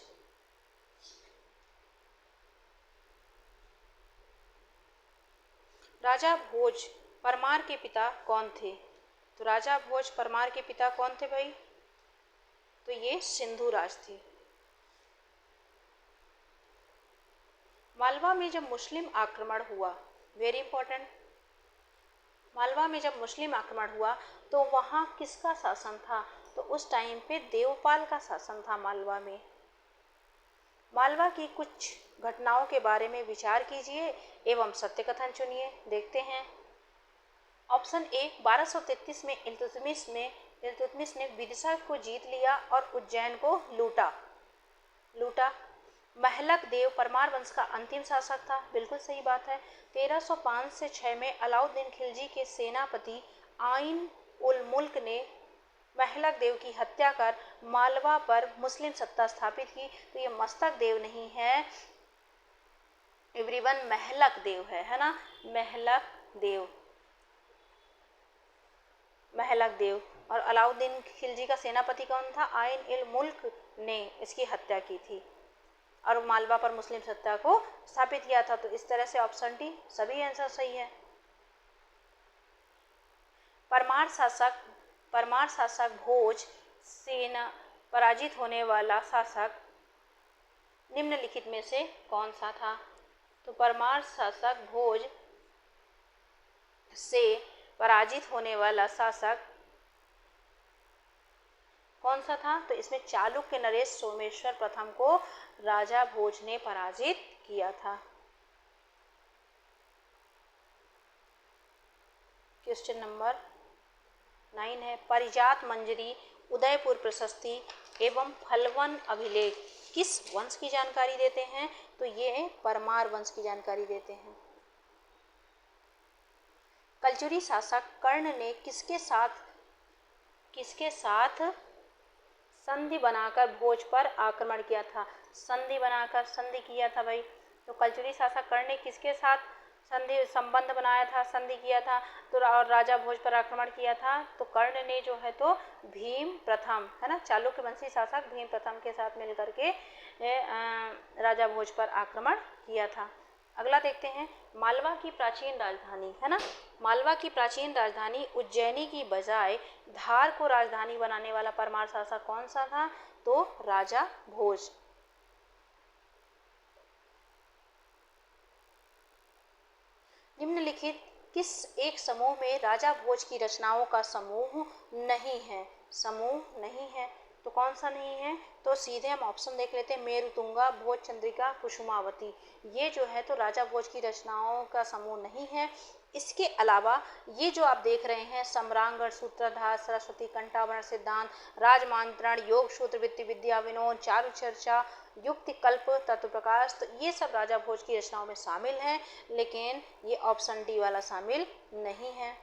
राजा भोज परमार के पिता कौन थे, तो राजा भोज परमार के पिता कौन थे भाई, तो ये सिंधुराज थे। मालवा में जब मुस्लिम आक्रमण हुआ, वेरी इंपॉर्टेंट, मालवा में जब मुस्लिम आक्रमण हुआ तो वहाँ किसका शासन था, तो उस टाइम पे देवपाल का शासन था मालवा में। मालवा की कुछ घटनाओं के बारे में विचार कीजिए एवं सत्य कथन चुनिए। देखते हैं। ऑप्शन ए, 1233 में इल्तुतमिश ने विदिशा को जीत लिया और उज्जैन को लूटा। महलक देव परमार वंश का अंतिम शासक था। बिल्कुल सही बात है। 1305 से 6 में अलाउद्दीन खिलजी के सेनापति आइन उल मुल्क ने महलक देव की हत्या कर मालवा पर मुस्लिम सत्ता स्थापित की। तो ये मस्तक देव नहीं है एवरीवन, महलक देव है ना, महलक देव। और अलाउद्दीन खिलजी का सेनापति कौन था? आइन उल मुल्क ने इसकी हत्या की थी और मालवा पर मुस्लिम सत्ता को स्थापित किया था। तो इस तरह से ऑप्शन डी सभी आंसर सही है। परमार शासक भोज सेना पराजित होने वाला शासक निम्नलिखित में से कौन सा था? तो परमार शासक भोज से पराजित होने वाला शासक कौन सा था? तो इसमें चालुक्य नरेश सोमेश्वर प्रथम को राजा भोज ने पराजित किया था। क्वेश्चन नंबर 9 है, परिजात मंजरी, उदयपुर प्रशस्ति एवं फलवन अभिलेख किस वंश की जानकारी देते हैं? तो ये परमार वंश की जानकारी देते हैं। कलचुरी शासक कर्ण ने किसके साथ संधि बनाकर भोज पर आक्रमण किया था? संधि किया था भाई। तो कलचुरी शासक कर्ण ने किसके साथ संबंध बनाया था, संधि किया था तो और राजा भोज पर आक्रमण किया था? तो कर्ण ने जो है तो भीम प्रथम, है ना, चालुक्य वंशी शासक भीम प्रथम के साथ मिलकर के राजा भोज पर आक्रमण किया था। अगला देखते हैं, मालवा की प्राचीन राजधानी, है ना, मालवा की प्राचीन राजधानी उज्जैनी की बजाय धार को राजधानी बनाने वाला परमार शासक कौन सा था? तो राजा भोज। निम्नलिखित किस एक समूह में राजा भोज की रचनाओं का समूह नहीं है? तो कौन सा नहीं है? तो सीधे हम ऑप्शन देख लेते हैं, मेरुतुंगा, भोज चंद्रिका, कुसुमावती। ये जो है तो राजा भोज की रचनाओं का समूह नहीं है। इसके अलावा ये जो आप देख रहे हैं, सम्रांगण, सूत्रधार, सरस्वती, कंठाभरण, सिद्धांत, राजमांत्रण, योग सूत्र, वृत्ति विद्या, विनोद, चारु चर्चा, युक्ति कल्प, तत्व प्रकाश, तो ये सब राजा भोज की रचनाओं में शामिल हैं, लेकिन ये ऑप्शन डी वाला शामिल नहीं है।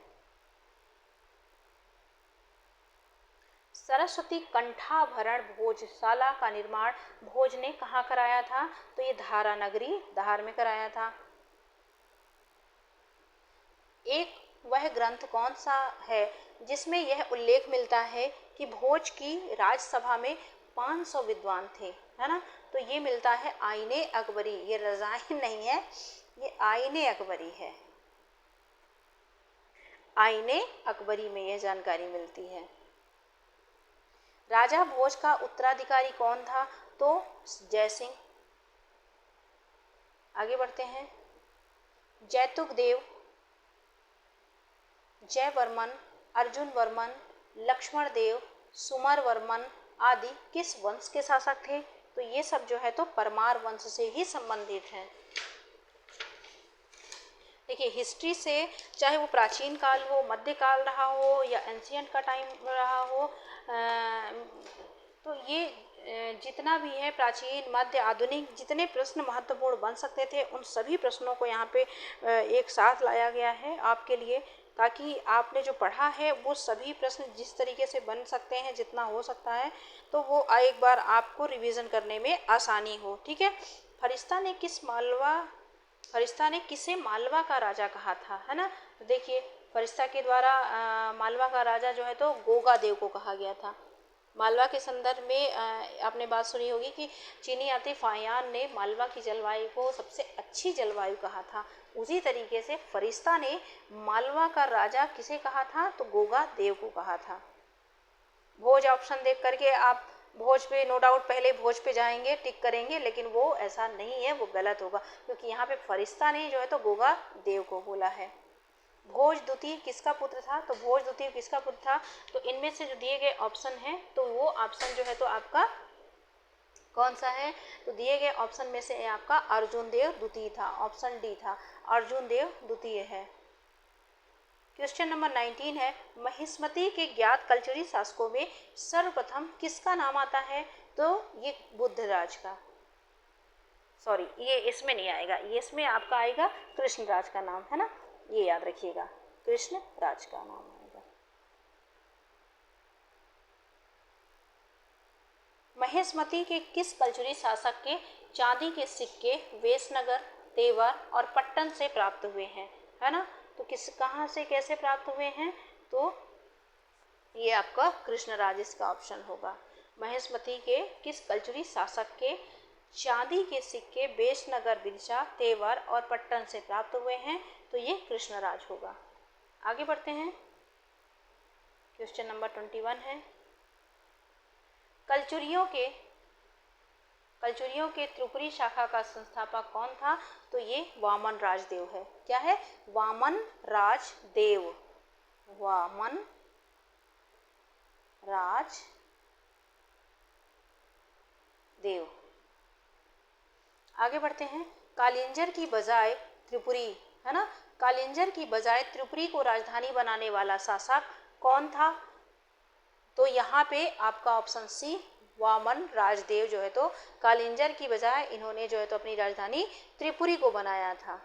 सरस्वती कंठाभरण भोजशाला का निर्माण भोज ने कहाँ कराया था? तो ये धारा नगरी धार में कराया था। एक वह ग्रंथ कौन सा है जिसमें यह उल्लेख मिलता है कि भोज की राजसभा में 500 विद्वान थे, है ना? तो ये मिलता है आईने अकबरी, ये रज़ाइन नहीं है, ये आईने अकबरी है। आईने अकबरी में यह जानकारी मिलती है। राजा भोज का उत्तराधिकारी कौन था? तो जयसिंह। आगे बढ़ते हैं, जैतुकदेव, जयवर्मन, अर्जुन वर्मन, लक्ष्मण देव, सुमर वर्मन आदि किस वंश के शासक थे? तो ये सब जो है तो परमार वंश से ही संबंधित हैं। देखिए, हिस्ट्री से चाहे वो प्राचीन काल हो, मध्यकाल रहा हो या एंशियंट का टाइम रहा हो, तो ये जितना भी है प्राचीन, मध्य, आधुनिक, जितने प्रश्न महत्वपूर्ण बन सकते थे उन सभी प्रश्नों को यहाँ पे एक साथ लाया गया है आपके लिए, ताकि आपने जो पढ़ा है वो सभी प्रश्न जिस तरीके से बन सकते हैं, जितना हो सकता है, तो वो एक बार आपको रिवीजन करने में आसानी हो। ठीक है। फरिश्ता ने किसे मालवा का राजा कहा था, है ना? तो देखिए, फरिश्ता के द्वारा मालवा का राजा जो है तो गोगा देव को कहा गया था। मालवा के संदर्भ में आपने बात सुनी होगी कि चीनी यात्री फाहियान ने मालवा की जलवायु को सबसे अच्छी जलवायु कहा था। उसी तरीके से फरिश्ता ने मालवा का राजा किसे कहा था? तो गोगा देव को कहा था। भोज ऑप्शन देख करके आप भोज पे नो डाउट पहले भोज पे जाएंगे, टिक करेंगे, लेकिन वो ऐसा नहीं है, वो गलत होगा, क्योंकि यहाँ पे फरिश्ता ने जो है तो गोगा देव को बोला है। भोज द्वितीय किसका पुत्र था? तो भोज द्वितीय किसका पुत्र था? तो इनमें से जो दिए गए ऑप्शन हैं तो वो ऑप्शन जो है तो आपका कौन सा है? तो दिए गए ऑप्शन में से आपका अर्जुन देव द्वितीय था, ऑप्शन डी था, अर्जुन देव द्वितीय है। क्वेश्चन नंबर 19 है, महिष्मति के ज्ञात कल्चरी शासकों में सर्वप्रथम किसका नाम आता है? तो ये बुद्धराज का, सॉरी ये इसमें नहीं आएगा, ये इसमें आपका आएगा कृष्णराज का नाम, है ना, ये याद रखिएगा, कृष्णराज का नाम आएगा। महिष्मति के किस कल्चरी शासक के चांदी के सिक्के वेसनगर, तेवर और पट्टन से प्राप्त हुए हैं, है ना? तो किस कहाँ से कैसे प्राप्त हुए हैं? तो ये आपका कृष्णराज इसका ऑप्शन होगा। महिष्मति के किस कल्चरी शासक के चांदी के सिक्के वेसनगर, बिरसा, तेवर और पट्टन से प्राप्त हुए हैं? तो ये कृष्णराज होगा। आगे बढ़ते हैं, क्वेश्चन नंबर 21 है, कलचुरियों के त्रिपुरी शाखा का संस्थापक कौन था? तो ये वामन राजदेव है। क्या है? वामन राजदेव, वामन राजदेव। आगे बढ़ते हैं, कालिंजर की बजाय त्रिपुरी, है ना, कालिंजर की बजाय त्रिपुरी को राजधानी बनाने वाला शासक कौन था? तो यहाँ पे आपका ऑप्शन सी वामन राजदेव जो है तो कालिंजर की बजाय इन्होंने जो है तो अपनी राजधानी त्रिपुरी को बनाया था।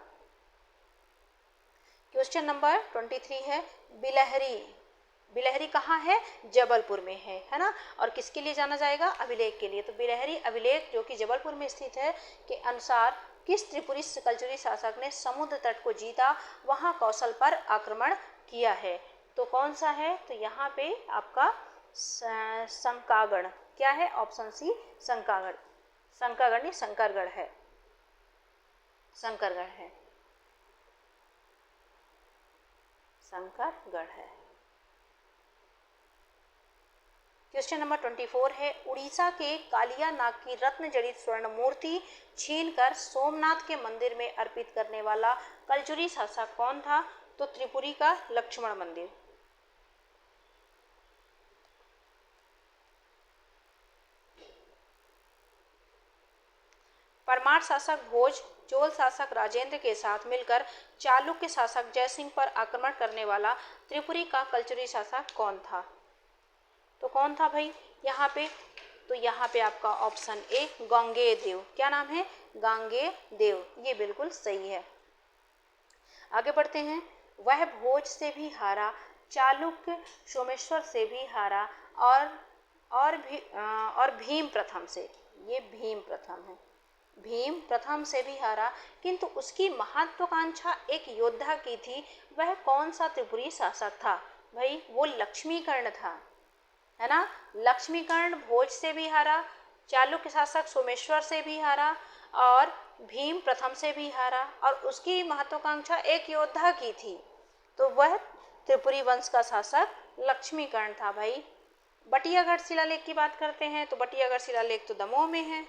क्वेश्चन नंबर 23 है, बिलहरी कहाँ है? जबलपुर में है ना, और किसके लिए जाना जाएगा? अभिलेख के लिए। तो बिलहरी अभिलेख जो कि जबलपुर में स्थित है के अनुसार किस त्रिपुरी कल्चरी शासक ने समुद्र तट को जीता, वहां कौशल पर आक्रमण किया है? तो कौन सा है? तो यहाँ पे आपका शंकागढ़। क्या है? ऑप्शन सी शंकागढ़, शंकागढ़ नहीं शंकरगढ़ है, शंकरगढ़ है, शंकरगढ़ है। क्वेश्चन नंबर 24 है, उड़ीसा के कालिया नाग की रत्न जड़ित स्वर्ण मूर्ति छीनकर सोमनाथ के मंदिर में अर्पित करने वाला कल्चुरी शासक कौन था? तो त्रिपुरी का लक्ष्मण मंदिर। परमार शासक भोज चोल शासक राजेंद्र के साथ मिलकर चालुक्य शासक जयसिंह पर आक्रमण करने वाला त्रिपुरी का कल्चरी शासक कौन था? तो कौन था भाई यहाँ पे? तो यहाँ पे आपका ऑप्शन ए गांगेय देव। क्या नाम है? गांगेय देव, ये बिल्कुल सही है। आगे बढ़ते हैं, वह भोज से भी हारा, चालुक्य सोमेश्वर से भी हारा और भीम प्रथम से, ये भीम प्रथम है, भीम प्रथम से भी हारा, किंतु उसकी महत्वाकांक्षा एक योद्धा की थी। वह कौन सा त्रिपुरी शासक था? भाई वो लक्ष्मीकर्ण था, है ना। लक्ष्मीकर्ण भोज से भी हारा, चालुक्य शासक सोमेश्वर से भी हारा और भीम प्रथम से भी हारा, और उसकी महत्वाकांक्षा एक योद्धा की थी। तो वह त्रिपुरी वंश का शासक लक्ष्मीकर्ण था भाई। बटियागढ़ शिलालेख की बात करते हैं तो बटियागढ़ शिलालेख तो दमोह में है।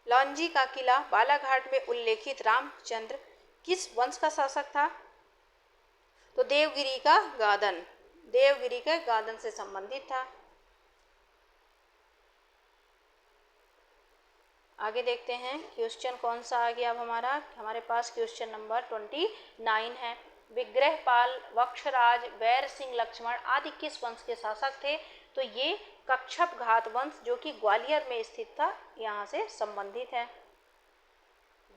लौंजी का किला बालाघाट में उल्लेखित रामचंद्र किस वंश का शासक था? तो देवगिरी का गादन, देवगिरी के गादन से संबंधित था। आगे देखते हैं क्वेश्चन कौन सा आ गया अब हमारे पास क्वेश्चन नंबर 29 है, विग्रहपाल, वक्षराज, वैर सिंह लक्ष्मण आदि किस वंश के शासक थे? तो ये कच्छप घात वंश जो कि ग्वालियर में स्थित था, यहाँ से संबंधित है।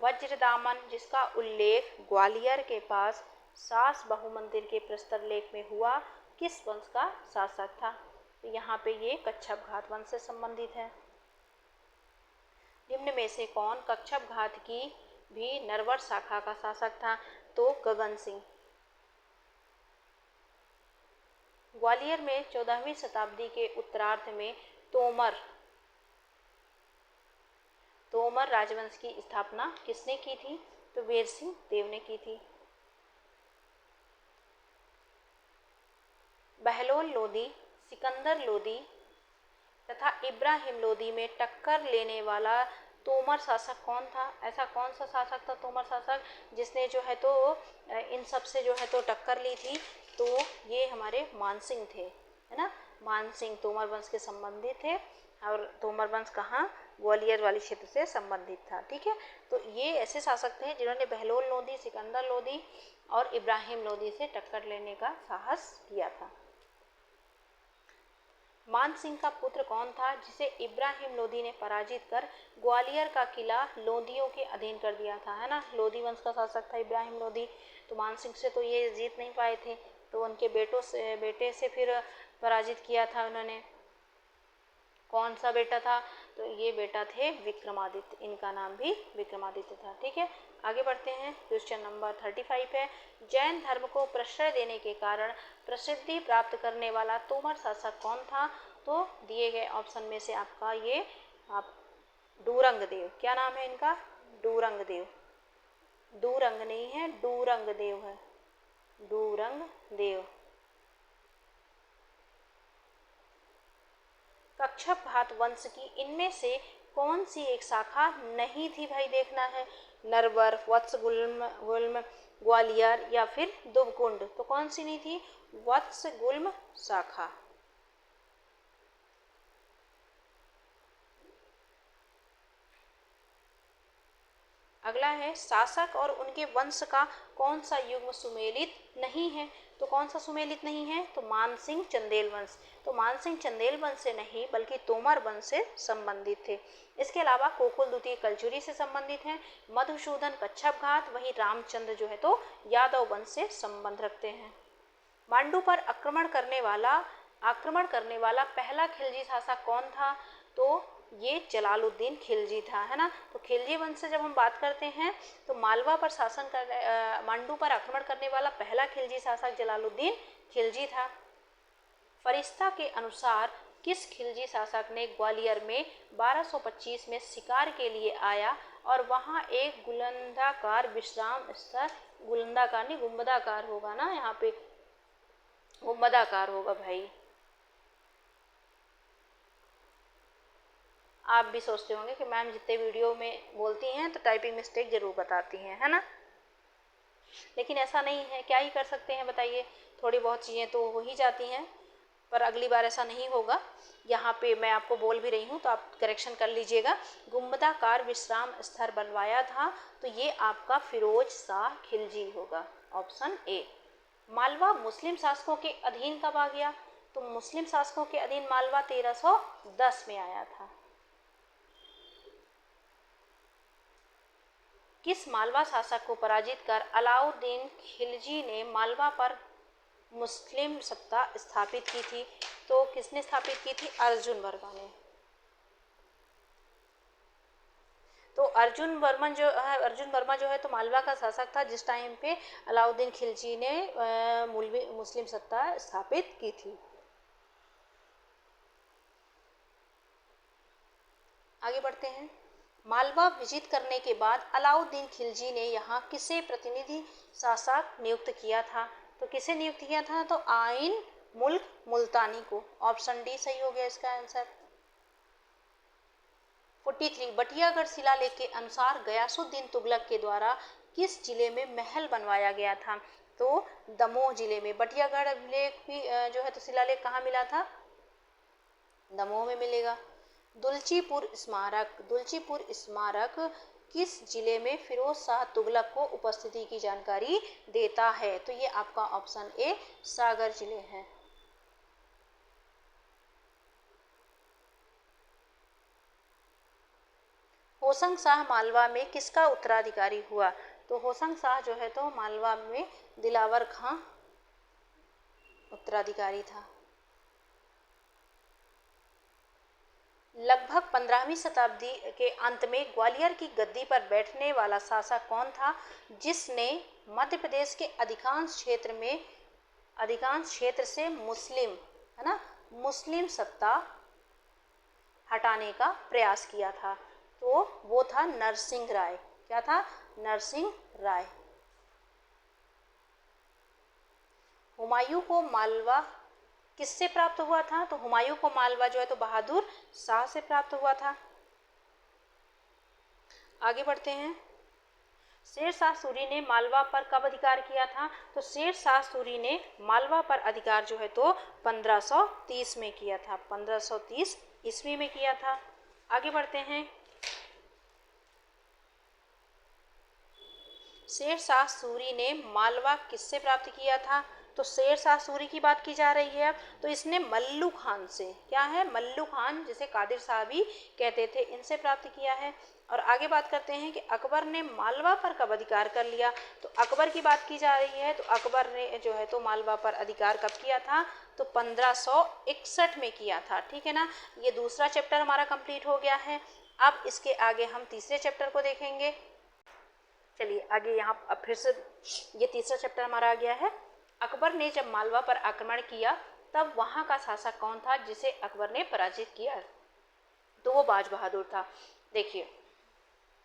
वज्रदामन जिसका उल्लेख ग्वालियर के पास सास बहु मंदिर के प्रस्तर लेख में हुआ, किस वंश का शासक था? तो यहाँ पे ये कच्छप घात वंश से संबंधित है। निम्न में से कौन कच्छप घात की भी नरवर शाखा का शासक था? तो गगन सिंह। ग्वालियर में 14वीं शताब्दी के उत्तरार्ध में तोमर राजवंश की स्थापना किसने की थी? तो वीर सिंह देव ने की थी। बहलोल लोदी, सिकंदर लोदी तथा इब्राहिम लोदी में टक्कर लेने वाला तोमर शासक कौन था? ऐसा कौन सा शासक था तोमर शासक जिसने जो है तो इन सब से जो है तो टक्कर ली थी? तो ये हमारे मानसिंह थे, है ना। मानसिंह तोमर वंश के संबंधित थे, और तोमर वंश कहाँ, ग्वालियर वाली क्षेत्र से संबंधित था। ठीक है, तो ये ऐसे शासक थे जिन्होंने बहलोल लोधी, सिकंदर लोधी और इब्राहिम लोधी से टक्कर लेने का साहस किया था। मानसिंह का पुत्र कौन था जिसे इब्राहिम लोधी ने पराजित कर ग्वालियर का किला लोधियों के अधीन कर दिया था, है ना। लोधी वंश का शासक था इब्राहिम लोधी, तो मानसिंह से तो ये जीत नहीं पाए थे, तो उनके बेटे से फिर पराजित किया था उन्होंने। कौन सा बेटा था, तो ये बेटा थे विक्रमादित्य, इनका नाम भी विक्रमादित्य था। ठीक है, आगे बढ़ते हैं। क्वेश्चन नंबर 35 है, जैन धर्म को प्रश्रय देने के कारण प्रसिद्धि प्राप्त करने वाला तोमर शासक कौन था, तो दिए गए ऑप्शन में से आपका ये आप डूरंगदेव, क्या नाम है इनका, डूरंगदेव, डूरंग नहीं है, डूरंगदेव है, डूरंगदेव। कच्छप वंश की इनमें से कौन सी एक शाखा नहीं थी भाई, देखना है, नरवर, वत्स गुल्म, ग्वालियर या फिर दुबकुंड, तो कौन सी नहीं थी, वत्स गुल्म शाखा। अगला है, शासक और उनके वंश का कौन सा युग्म सुमेलित नहीं है, तो कौन सा सुमेलित नहीं है, तो मानसिंह चंदेल वंश, तो मानसिंह चंदेल वंश से नहीं बल्कि तोमर वंश से संबंधित थे। इसके अलावा कोकुल द्वितीय कलचुरी से संबंधित हैं, मधुसूदन कच्छप घात, वहीं रामचंद्र जो है तो यादव वंश से संबंध रखते हैं। मांडू पर आक्रमण करने वाला पहला खिलजी शासक कौन था, तो ये जलालुद्दीन खिलजी था, है ना। तो खिलजी वंश से जब हम बात करते हैं तो मालवा पर मांडू पर आक्रमण करने वाला पहला खिलजी शासक जलालुद्दीन खिलजी था। फरिश्ता के अनुसार किस खिलजी शासक ने ग्वालियर में 1225 में शिकार के लिए आया और वहां एक गुलंदाकार विश्राम स्थल, गुलंदाकार नहीं गुंबदाकार होगा ना, यहाँ पे गुंबदाकार होगा भाई। आप भी सोचते होंगे कि मैम जितने वीडियो में बोलती हैं तो टाइपिंग मिस्टेक जरूर बताती हैं, है ना, लेकिन ऐसा नहीं है, क्या ही कर सकते हैं बताइए, थोड़ी बहुत चीज़ें तो हो ही जाती हैं, पर अगली बार ऐसा नहीं होगा। यहाँ पे मैं आपको बोल भी रही हूँ तो आप करेक्शन कर लीजिएगा। गुंबदाकार विश्राम स्थल बनवाया था, तो ये आपका फिरोज शाह खिलजी होगा, ऑप्शन ए। मालवा मुस्लिम शासकों के अधीन कब आ गया, तो मुस्लिम शासकों के अधीन मालवा 1310 में आया था। किस मालवा शासक को पराजित कर अलाउद्दीन खिलजी ने मालवा पर मुस्लिम सत्ता स्थापित की थी, तो किसने स्थापित की थी, अर्जुन वर्मा ने। तो अर्जुन वर्मा जो है तो मालवा का शासक था जिस टाइम पे अलाउद्दीन खिलजी ने मुस्लिम सत्ता स्थापित की थी। आगे बढ़ते हैं। मालवा विजित करने के बाद अलाउद्दीन खिलजी ने यहाँ किसे प्रतिनिधि शासक नियुक्त किया था, तो किसे नियुक्त किया था, तो आइन मुल्क मुल्तानी को, ऑप्शन डी सही हो गया इसका आंसर। 43 बटियागढ़ शिलालेख के अनुसार गयासुद्दीन तुगलक के द्वारा किस जिले में महल बनवाया गया था, तो दमोह जिले में। बटियागढ़ लेख भी जो है तो शिलालेख कहाँ मिला था, दमोह में मिलेगा। दुलचीपुर स्मारक किस जिले में फिरोज शाह तुगलक को उपस्थिति की जानकारी देता है, तो ये आपका ऑप्शन ए सागर जिले है। होशंग शाह मालवा में किसका उत्तराधिकारी हुआ, तो होशंग शाह जो है तो मालवा में दिलावर खां उत्तराधिकारी था। लगभग 15वीं शताब्दी के अंत में ग्वालियर की गद्दी पर बैठने वाला शासक कौन था जिसने मध्य प्रदेश के अधिकांश क्षेत्र से मुस्लिम सत्ता हटाने का प्रयास किया था, तो वो था नरसिंह राय। क्या था, नरसिंह राय। हुमायूं को मालवा किससे प्राप्त हुआ था, तो हुमायूं को मालवा जो है तो बहादुर शाह से प्राप्त हुआ था। आगे बढ़ते हैं। शेर शाह सूरी ने मालवा पर कब अधिकार किया था? तो शेर शाह सूरी ने मालवा पर अधिकार जो है तो 1530 में किया था, 1530 ईस्वी में किया था। आगे बढ़ते हैं। शेर शाह सूरी ने मालवा किससे प्राप्त किया था? तो शेर शाह सूरी की बात की जा रही है अब, तो इसने मल्लू खान से, क्या है, मल्लू खान जिसे कादिर शाह भी कहते थे, इनसे प्राप्त किया है। और आगे बात करते हैं कि अकबर ने मालवा पर कब अधिकार कर लिया? तो अकबर की बात की जा रही है, तो अकबर ने जो है तो मालवा पर अधिकार कब किया था? तो 1561 में किया था। ठीक है ना, ये दूसरा चैप्टर हमारा कंप्लीट हो गया है। अब इसके आगे हम तीसरे चैप्टर को देखेंगे। चलिए आगे यहाँ अब फिर से ये तीसरा चैप्टर हमारा आ गया है। अकबर ने जब मालवा पर आक्रमण किया तब वहाँ का शासक कौन था जिसे अकबर ने पराजित किया? तो वो बाज बहादुर था। देखिए,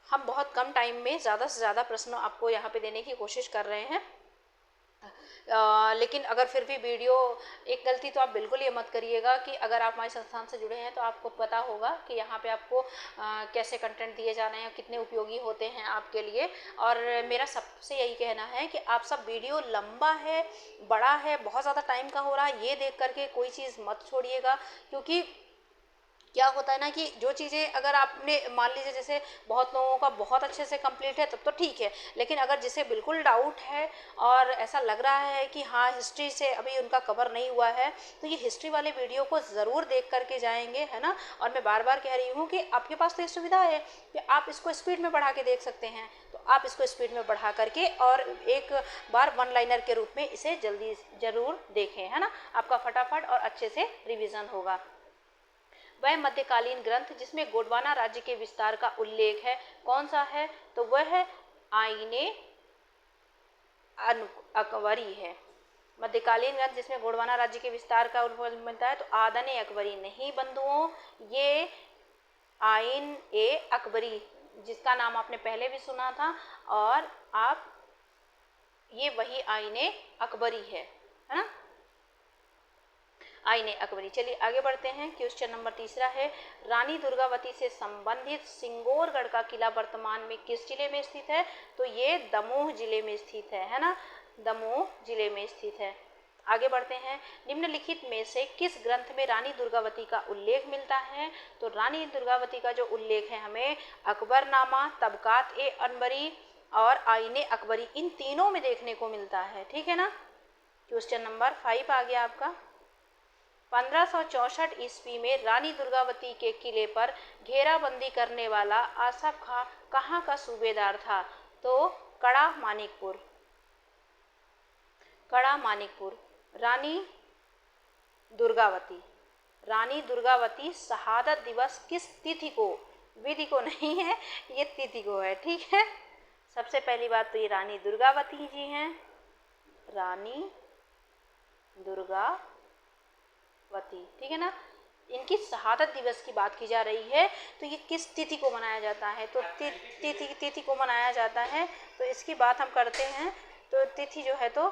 हम बहुत कम टाइम में ज़्यादा से ज़्यादा प्रश्न आपको यहाँ पे देने की कोशिश कर रहे हैं। लेकिन अगर फिर भी वीडियो, एक गलती तो आप बिल्कुल ये मत करिएगा कि अगर आप हमारे संस्थान से जुड़े हैं तो आपको पता होगा कि यहाँ पे आपको कैसे कंटेंट दिए जाने हैं, कितने उपयोगी होते हैं आपके लिए। और मेरा सबसे यही कहना है कि आप सब वीडियो लंबा है, बड़ा है, बहुत ज़्यादा टाइम का हो रहा है, ये देख करके कोई चीज़ मत छोड़िएगा। क्योंकि क्या होता है ना कि जो चीज़ें अगर आपने मान लीजिए जैसे बहुत लोगों का बहुत अच्छे से कंप्लीट है तब तो ठीक है, लेकिन अगर जिसे बिल्कुल डाउट है और ऐसा लग रहा है कि हाँ हिस्ट्री से अभी उनका कवर नहीं हुआ है, तो ये हिस्ट्री वाले वीडियो को ज़रूर देख करके जाएंगे, है ना। और मैं बार बार कह रही हूँ कि आपके पास तो ये सुविधा है कि आप इसको स्पीड में बढ़ा के देख सकते हैं, तो आप इसको स्पीड में बढ़ा करके और एक बार वन लाइनर के रूप में इसे जल्दी ज़रूर देखें, है ना। आपका फटाफट और अच्छे से रिविज़न होगा। वह मध्यकालीन ग्रंथ जिसमें गोंडवाना राज्य के विस्तार का उल्लेख है कौन सा है? तो वह है आईने अकबरी है। मध्यकालीन ग्रंथ जिसमें गोंडवाना राज्य के विस्तार का उल्लेख मिलता है तो आदने अकबरी नहीं बंधुओं, ये आइन ए अकबरी, जिसका नाम आपने पहले भी सुना था, और आप ये वही आईने अकबरी है ना, आईने अकबरी। चलिए आगे बढ़ते हैं। क्वेश्चन नंबर तीसरा है, रानी दुर्गावती से संबंधित सिंगोरगढ़ का किला वर्तमान में किस जिले में स्थित है? तो ये दमोह जिले में स्थित है ना, दमोह जिले में स्थित है। आगे बढ़ते हैं। निम्नलिखित में से किस ग्रंथ में रानी दुर्गावती का उल्लेख मिलता है? तो रानी दुर्गावती का जो उल्लेख है हमें अकबरनामा, तबकात ए अनबरी और आईने अकबरी, इन तीनों में देखने को मिलता है। ठीक है ना। क्वेश्चन नंबर 5 आ गया आपका। 1564 ईस्वी में रानी दुर्गावती के किले पर घेराबंदी करने वाला आसफ खां कहाँ का सूबेदार था? तो कड़ा मानिकपुर, कड़ा मानिकपुर। रानी दुर्गावती, रानी दुर्गावती शहादत दिवस किस तिथि को, विधि को नहीं है, ये तिथि को है। ठीक है, सबसे पहली बात तो ये रानी दुर्गावती जी हैं, रानी दुर्गावती, ठीक है ना। इनकी शहादत दिवस की बात की जा रही है, तो ये किस तिथि को मनाया जाता है? तो तिथि को मनाया जाता है, तो इसकी बात हम करते हैं। तो तिथि जो है तो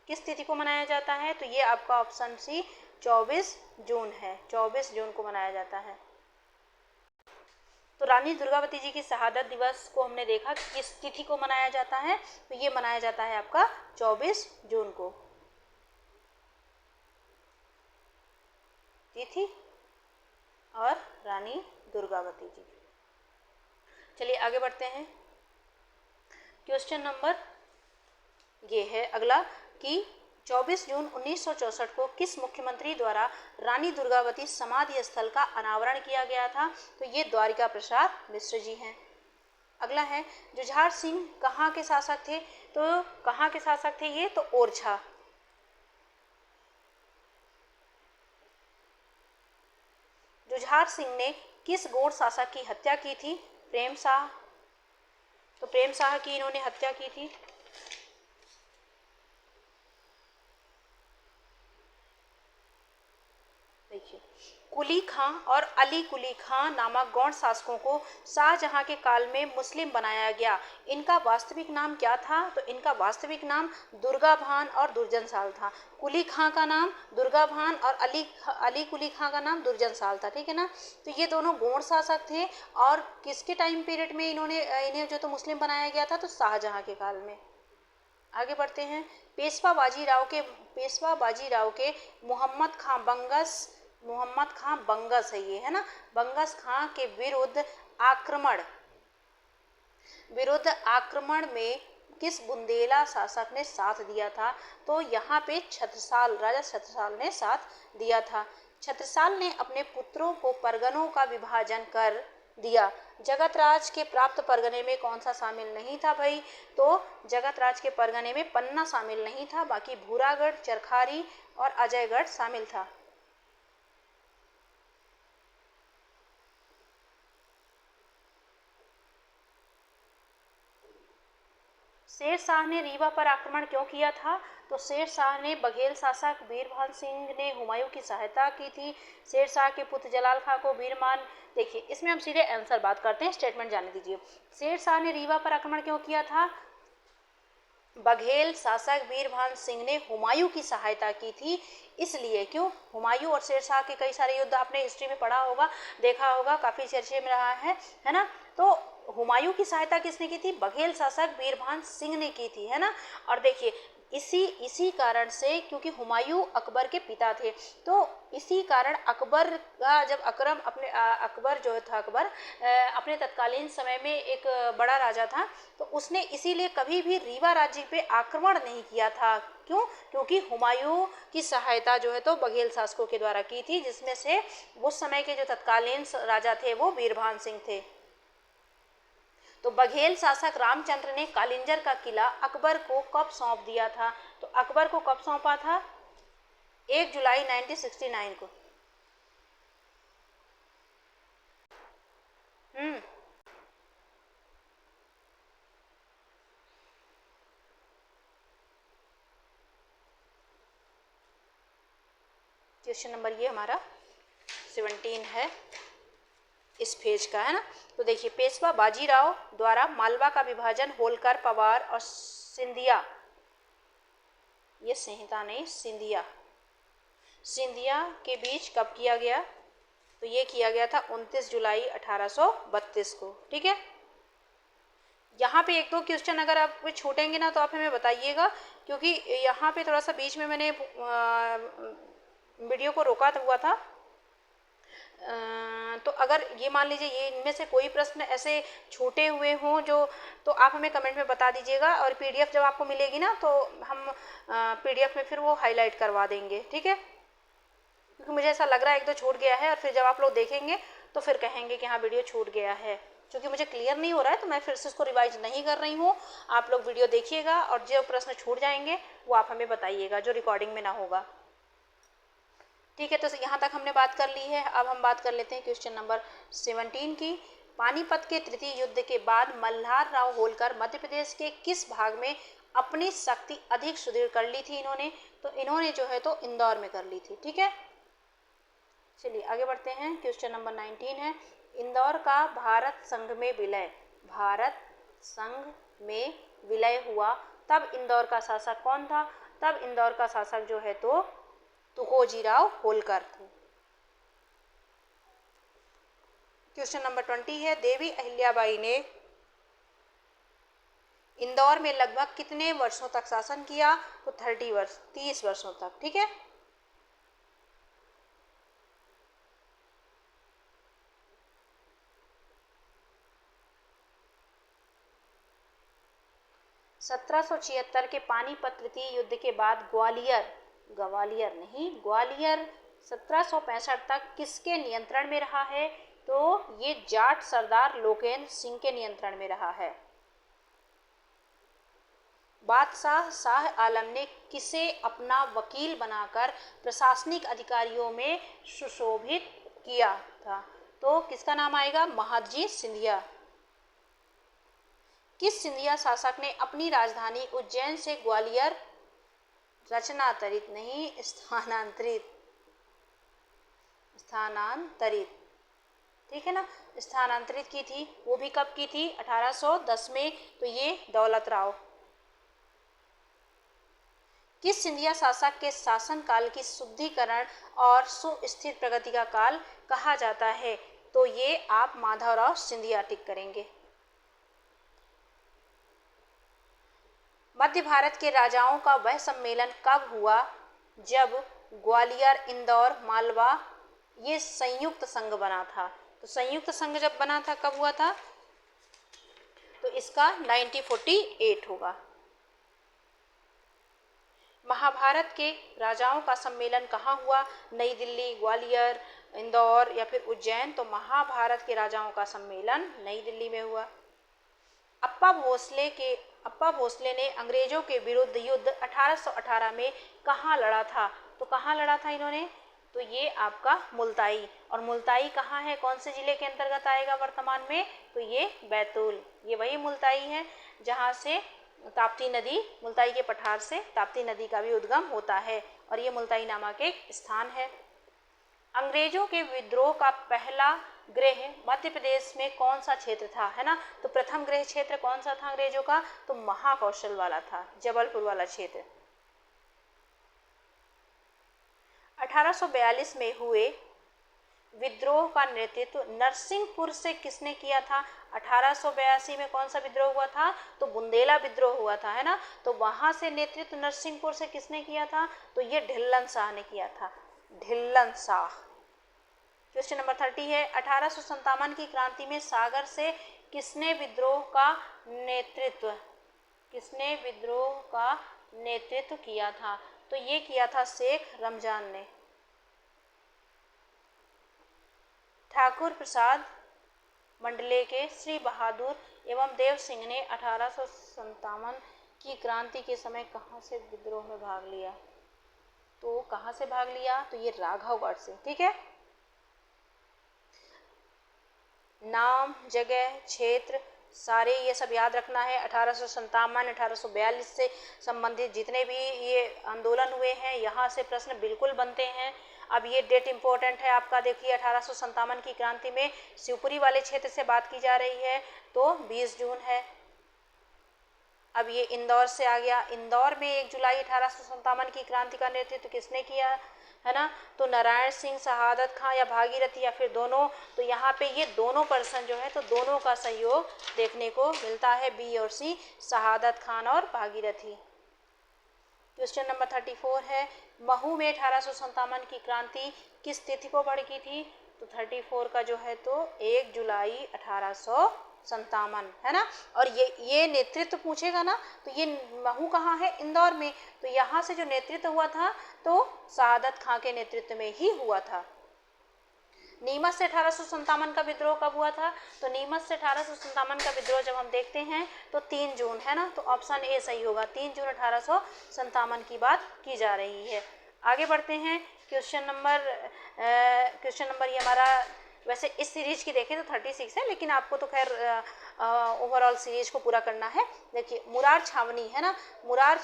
किस तिथि को मनाया जाता है? तो ये आपका ऑप्शन सी 24 जून है, 24 जून को मनाया जाता है। तो रानी दुर्गावती जी की शहादत दिवस को हमने देखा कि किस तिथि को मनाया जाता है, तो ये मनाया जाता है आपका 24 जून को, तिथि और रानी दुर्गावती जी। चलिए आगे बढ़ते हैं। क्वेश्चन नंबर ये है अगला कि 24 जून 1964 को किस मुख्यमंत्री द्वारा रानी दुर्गावती समाधि स्थल का अनावरण किया गया था? तो ये द्वारिका प्रसाद मिश्र जी हैं। अगला है, जुझार सिंह कहाँ के शासक थे? तो कहाँ के शासक थे ये? तो ओरछा। जुझार सिंह ने किस गौड़ शासक की हत्या की थी? प्रेम शाह। तो प्रेम शाह की इन्होंने हत्या की थी। देखिए, कुली खां और अली कुली खां नामक गौड़ शासकों को शाहजहां के काल में मुस्लिम बनाया गया। इनका वास्तविक नाम क्या था? तो इनका वास्तविक नाम दुर्गा भान और दुर्जनसाल था। कुली खां का नाम दुर्गा भान और अली कुली खां का नाम दुर्जनसाल था, ठीक है ना। तो ये दोनों गौड़ शासक थे और किसके टाइम पीरियड में इन्हें जो तो मुस्लिम बनाया गया था? तो शाहजहां के काल में। आगे बढ़ते हैं। पेशवा बाजीराव के मोहम्मद खां बंगस है ये, है ना। बंगस खां के विरुद्ध आक्रमण में किस बुंदेला शासक ने साथ दिया था? तो यहाँ पे राजा छत्रसाल ने साथ दिया था। छत्रसाल ने अपने पुत्रों को परगनों का विभाजन कर दिया। जगतराज के प्राप्त परगने में कौन सा शामिल नहीं था भाई? तो जगतराज के परगने में पन्ना शामिल नहीं था, बाकी भूरागढ़, चरखारी और अजयगढ़ शामिल था। शेर शाह ने रीवा पर आक्रमण क्यों किया था? तो शेर शाह ने बघेल शासक बीरभान सिंह ने हुमायूं की सहायता की थी। शेर शाह के पुत्र जलाल खां को बीरमान, देखिए इसमें हम सीधे आंसर बात करते हैं, स्टेटमेंट जाने दीजिए। शेर शाह ने रीवा पर आक्रमण क्यों किया था? बघेल शासक बीरभान सिंह ने हुमायूं की सहायता की थी, इसलिए। क्यों? हुमायूं और शेर शाह के कई सारे युद्ध आपने हिस्ट्री में पढ़ा होगा, देखा होगा, काफी चर्चे में रहा है ना। तो हुमायूं की सहायता किसने की थी? बघेल शासक बीरभान सिंह ने की थी, है ना। और देखिए इसी कारण से, क्योंकि हुमायूं अकबर के पिता थे, तो इसी कारण अकबर का जब अकबर जो था अपने तत्कालीन समय में एक बड़ा राजा था, तो उसने इसीलिए कभी भी रीवा राज्य पे आक्रमण नहीं किया था। क्यों? क्योंकि हुमायूं की सहायता जो है तो बघेल शासकों के द्वारा की थी, जिसमें से उस समय के जो तत्कालीन राजा थे वो बीरभान सिंह थे। तो बघेल शासक रामचंद्र ने कालिंजर का किला अकबर को कब सौंप दिया था? तो अकबर को कब सौंपा था? 1 जुलाई 1969 को। क्वेश्चन नंबर ये हमारा 17 है इस पेज का, है ना। तो देखिए, पेशवा बाजीराव द्वारा मालवा का विभाजन होलकर, पवार और सिंधिया, ये संहिता नहीं, सिंधिया के बीच कब किया गया? तो ये किया गया था 29 जुलाई 1832 को, ठीक है। यहाँ पे एक दो क्वेश्चन अगर आप छूटेंगे ना तो आप हमें बताइएगा, क्योंकि यहाँ पे थोड़ा सा बीच में मैंने वीडियो को रोका हुआ था। तो अगर ये मान लीजिए ये इनमें से कोई प्रश्न ऐसे छूटे हुए हों जो, तो आप हमें कमेंट में बता दीजिएगा, और पीडीएफ जब आपको मिलेगी ना तो हम पीडीएफ में फिर वो हाईलाइट करवा देंगे, ठीक है। क्योंकि मुझे ऐसा लग रहा है एक दो छूट गया है, और फिर जब आप लोग देखेंगे तो फिर कहेंगे कि हाँ वीडियो छूट गया है। क्योंकि मुझे क्लियर नहीं हो रहा है तो मैं फिर से इसको रिवाइज नहीं कर रही हूँ। आप लोग वीडियो देखिएगा और जो प्रश्न छूट जाएंगे वो आप हमें बताइएगा, जो रिकॉर्डिंग में ना होगा, ठीक है। तो यहाँ तक हमने बात कर ली है। अब हम बात कर लेते हैं क्वेश्चन नंबर 17 की। पानीपत के तृतीय युद्ध के बाद मल्हार राव होलकर मध्य प्रदेश के किस भाग में अपनी शक्ति अधिक सुदृढ़ कर ली थी इन्होंने? तो इन्होंने जो है तो इंदौर में कर ली थी, ठीक है। चलिए आगे बढ़ते हैं। क्वेश्चन नंबर 19 है, इंदौर का भारत संघ में विलय हुआ तब इंदौर का शासक कौन था? तब इंदौर का शासक जो है तो तुकोजीराव होलकर थे। क्वेश्चन नंबर 20 है, देवी अहिल्याबाई ने इंदौर में लगभग कितने वर्षों तक शासन किया? तो 30 वर्षों तक, ठीक है। (1776) के पानीपत तृतीय युद्ध के बाद ग्वालियर 1765 तक किसके नियंत्रण में रहा है? तो ये जाट सरदार लोकेंद्र सिंह के नियंत्रण में रहा है। बादशाह शाह आलम ने किसे अपना वकील बनाकर प्रशासनिक अधिकारियों में सुशोभित किया था? तो किसका नाम आएगा? महादजी सिंधिया। किस सिंधिया शासक ने अपनी राजधानी उज्जैन से ग्वालियर स्थानांतरित स्थानांतरित, ठीक है ना, स्थानांतरित की थी। वो भी कब की थी? 1810 में। तो ये दौलत राव। किस सिंधिया शासक के शासन काल की शुद्धिकरण और सुस्थिर प्रगति का काल कहा जाता है? तो ये आप माधवराव सिंधिया टिक करेंगे। मध्य भारत के राजाओं का वह सम्मेलन कब हुआ जब ग्वालियर, इंदौर, मालवा ये संयुक्त संघ बना था? तो संयुक्त संघ जब बना था, कब हुआ था? तो इसका 1948 होगा। महाभारत के राजाओं का सम्मेलन कहाँ हुआ? नई दिल्ली, ग्वालियर, इंदौर या फिर उज्जैन? तो महाभारत के राजाओं का सम्मेलन नई दिल्ली में हुआ। अप्पा भोसले ने अंग्रेजों के विरुद्ध युद्ध 1818 में कहाँ लड़ा था? तो कहाँ लड़ा था इन्होंने? तो ये आपका मुल्ताई। और मुल्ताई कहाँ है, कौन से जिले के अंतर्गत आएगा वर्तमान में? तो ये बैतूल, ये वही मुल्ताई है जहाँ से ताप्ती नदी, मुल्ताई के पठार से ताप्ती नदी का भी उद्गम होता है और ये मुल्ताई नामक एक स्थान है। अंग्रेजों के विद्रोह का पहला गृह मध्य प्रदेश में कौन सा क्षेत्र था, है ना? तो प्रथम गृह क्षेत्र कौन सा था अंग्रेजों का? तो महाकौशल वाला था, जबलपुर वाला क्षेत्र। 1842 में हुए विद्रोह का नेतृत्व नरसिंहपुर से किसने किया था? 1882 में कौन सा विद्रोह हुआ था? तो बुंदेला विद्रोह हुआ था, है ना? तो वहां से नेतृत्व नरसिंहपुर से किसने किया था? तो ये ढिल्लन शाह ने किया था, ढिल्लन शाह। क्वेश्चन नंबर 30 है, 1857 की क्रांति में सागर से किसने विद्रोह का नेतृत्व किया था? तो ये किया था शेख रमजान ने। ठाकुर प्रसाद मंडले के श्री बहादुर एवं देव सिंह ने 1857 की क्रांति के समय कहाँ से विद्रोह में भाग लिया? तो कहाँ से भाग लिया? तो ये राघवगढ़ से, ठीक है। नाम, जगह, क्षेत्र सारे ये सब याद रखना है। 1857, 1842 से संबंधित जितने भी ये आंदोलन हुए हैं, यहाँ से प्रश्न बिल्कुल बनते हैं। अब ये डेट इम्पोर्टेंट है आपका, देखिए 1857 की क्रांति में शिवपुरी वाले क्षेत्र से बात की जा रही है, तो 20 जून है। अब ये इंदौर से आ गया, इंदौर में 1 जुलाई 1857 की क्रांति का नेतृत्व किसने किया, है ना? तो नारायण सिंह, शहादत खां या भागीरथी या फिर दोनों? तो यहाँ पे ये दोनों पर्सन जो है, तो दोनों का सहयोग देखने को मिलता है, बी और सी, शहादत खान और भागीरथी। क्वेश्चन नंबर 34 है, महू में 1857 की क्रांति किस तिथि को भड़की थी? तो 34 का जो है तो 1 जुलाई 1857, है ना? और ये नेतृत्व पूछेगा ना, तो ये महू कहाँ है? इंदौर में। तो यहाँ से जो नेतृत्व हुआ था तो शहादत खां के नेतृत्व में ही हुआ था। नीमच से 1857 का विद्रोह कब हुआ था? तो नीमच से 1857 का विद्रोह जब हम देखते हैं तो 3 जून, है ना? तो ऑप्शन ए सही होगा, 3 जून 1857 की बात की जा रही है। आगे बढ़ते हैं। क्वेश्चन नंबर ये हमारा, वैसे इस सीरीज की देखें तो 36 है, लेकिन आपको तो खैर ओवरऑल सीरीज को पूरा करना है। देखिए मुरार छावनी, है ना? मुरार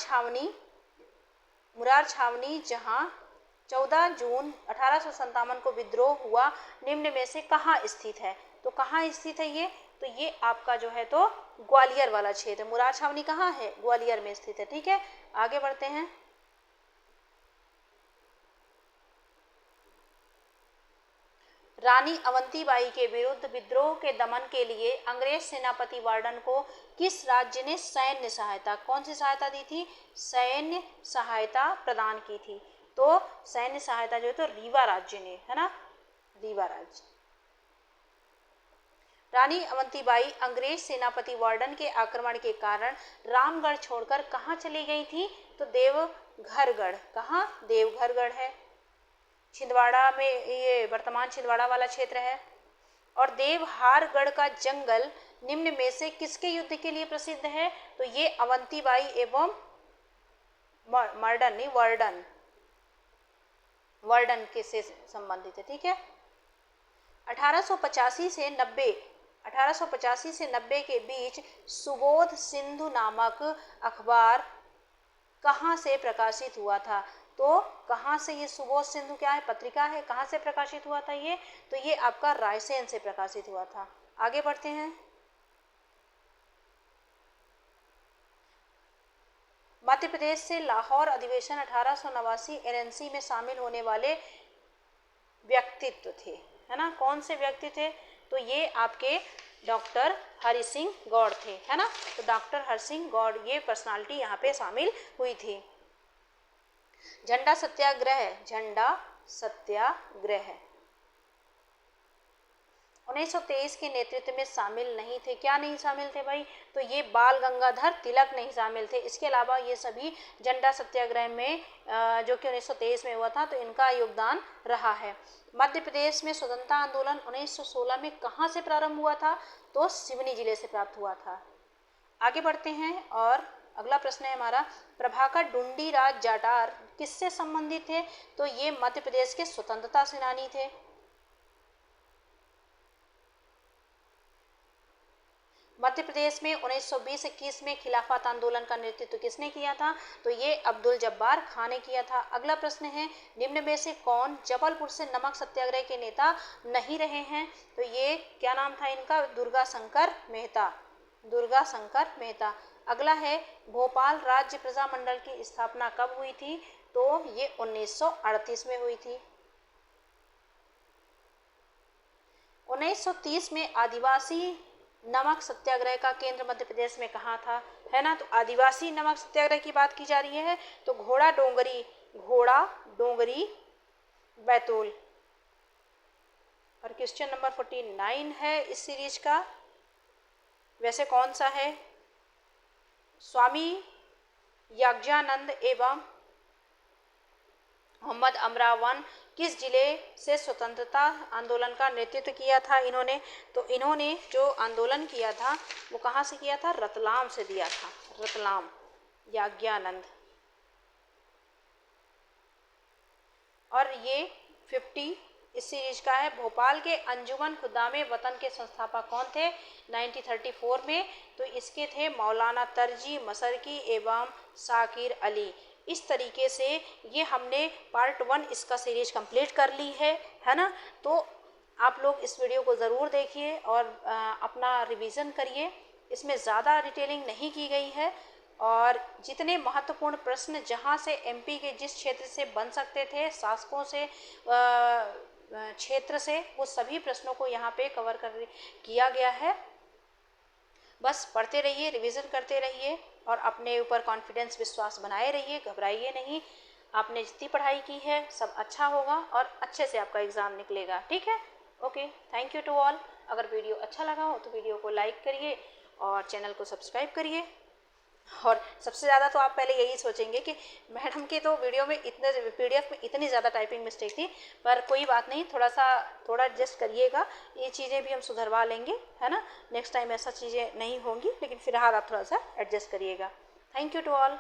छावनी जहाँ 14 जून 1857 को विद्रोह हुआ, निम्न में से कहाँ स्थित है? तो कहाँ स्थित है ये? तो ये आपका जो है तो ग्वालियर वाला क्षेत्र, मुरार छावनी कहाँ है? ग्वालियर में स्थित है, ठीक है। आगे बढ़ते हैं। रानी अवंतीबाई के विरुद्ध विद्रोह के दमन के लिए अंग्रेज सेनापति वार्डन को किस राज्य ने सैन्य सहायता, कौन सी सहायता दी थी? सैन्य सहायता प्रदान की थी। तो सैन्य सहायता जो है तो रीवा राज्य ने, है ना? रीवा राज्य। रानी अवंतीबाई अंग्रेज सेनापति वार्डन के आक्रमण के कारण रामगढ़ छोड़कर कहाँ चली गई थी? तो देवघरगढ़। कहाँ? देवघरगढ़ है, छिंदवाड़ा में, ये वर्तमान छिंदवाड़ा वाला क्षेत्र है। और देवहारगढ़ का जंगल निम्न में से किसके युद्ध के लिए प्रसिद्ध है? तो ये अवंतीबाई एवं वर्डन के से संबंधित है, ठीक है। 1885 से 90 के बीच सुबोध सिंधु नामक अखबार कहाँ से प्रकाशित हुआ था? तो कहाँ से ये सुबोध सिंधु क्या है, पत्रिका है, कहाँ से प्रकाशित हुआ था ये? तो ये आपका रायसेन से प्रकाशित हुआ था। आगे बढ़ते हैं। मध्य प्रदेश से लाहौर अधिवेशन 1889 एनएनसी में शामिल होने वाले व्यक्तित्व थे, है ना? कौन से व्यक्ति थे? तो ये आपके डॉक्टर हरि सिंह गौड़ थे, है ना? तो डॉक्टर हरि सिंह गौड़ ये पर्सनालिटी यहाँ पे शामिल हुई थी। झंडा सत्याग्रह, झंडा सत्याग्रह 1923 के नेतृत्व में शामिल नहीं थे। क्या नहीं शामिल थे भाई? तो ये बाल गंगाधर तिलक नहीं शामिल थे। इसके अलावा ये सभी झंडा सत्याग्रह में जो कि 1923 में हुआ था, तो इनका योगदान रहा है। मध्य प्रदेश में स्वतंत्रता आंदोलन 1916 में कहाँ से प्रारंभ हुआ था? तो सिवनी जिले से प्राप्त हुआ था। आगे बढ़ते हैं और अगला प्रश्न है हमारा, प्रभाकर डुंडी राज जाटार किससे संबंधित थे? तो ये मध्य प्रदेश के स्वतंत्रता सेनानी थे। मध्य प्रदेश में 1920-21 में खिलाफत आंदोलन का नेतृत्व किसने किया था? तो ये अब्दुल जब्बार खान ने किया था। अगला प्रश्न है, निम्न में से कौन जबलपुर से नमक सत्याग्रह के नेता नहीं रहे हैं? तो ये क्या नाम था इनका? दुर्गा शंकर मेहता, दुर्गा शंकर मेहता। अगला है, भोपाल राज्य प्रजामंडल की स्थापना कब हुई थी? तो ये 1938 में हुई थी। 1930 में आदिवासी नमक सत्याग्रह का केंद्र मध्य प्रदेश में कहाँ था? है ना? तो आदिवासी नमक सत्याग्रह की बात की जा रही है, तो घोड़ा डोंगरी बैतूल। और क्वेश्चन नंबर 49 है इस सीरीज का, वैसे कौन सा है? स्वामी याज्ञानंद एवं मोहम्मद अमरावन किस जिले से स्वतंत्रता आंदोलन का नेतृत्व किया था इन्होंने? तो इन्होंने जो आंदोलन किया था वो कहाँ से किया था? रतलाम से दिया था, रतलाम, याज्ञानंद। और ये 50 इस सीरीज का है, भोपाल के अंजुमन खुदामे वतन के संस्थापक कौन थे 1934 में? तो इसके थे मौलाना तरजी मसरकी एवं शाकिर अली। इस तरीके से ये हमने पार्ट 1 इसका सीरीज कंप्लीट कर ली है ना? तो आप लोग इस वीडियो को ज़रूर देखिए और अपना रिवीजन करिए। इसमें ज़्यादा डिटेलिंग नहीं की गई है और जितने महत्वपूर्ण प्रश्न जहाँ से एमपी के जिस क्षेत्र से बन सकते थे, शासकों से क्षेत्र से, वो सभी प्रश्नों को यहाँ पे कवर किया गया है। बस पढ़ते रहिए, रिवीजन करते रहिए और अपने ऊपर कॉन्फिडेंस, विश्वास बनाए रहिए, घबराइए नहीं। आपने जितनी पढ़ाई की है सब अच्छा होगा और अच्छे से आपका एग्ज़ाम निकलेगा, ठीक है? Okay, thank you to all. अगर वीडियो अच्छा लगा हो तो वीडियो को लाइक करिए और चैनल को सब्सक्राइब करिए। और सबसे ज़्यादा तो आप पहले यही सोचेंगे कि मैडम की तो वीडियो में इतने पीडीएफ में इतनी ज़्यादा टाइपिंग मिस्टेक थी, पर कोई बात नहीं, थोड़ा एडजस्ट करिएगा, ये चीज़ें भी हम सुधरवा लेंगे, है ना? नेक्स्ट टाइम ऐसा चीज़ें नहीं होंगी, लेकिन फिलहाल आप थोड़ा सा एडजस्ट करिएगा। Thank you to all.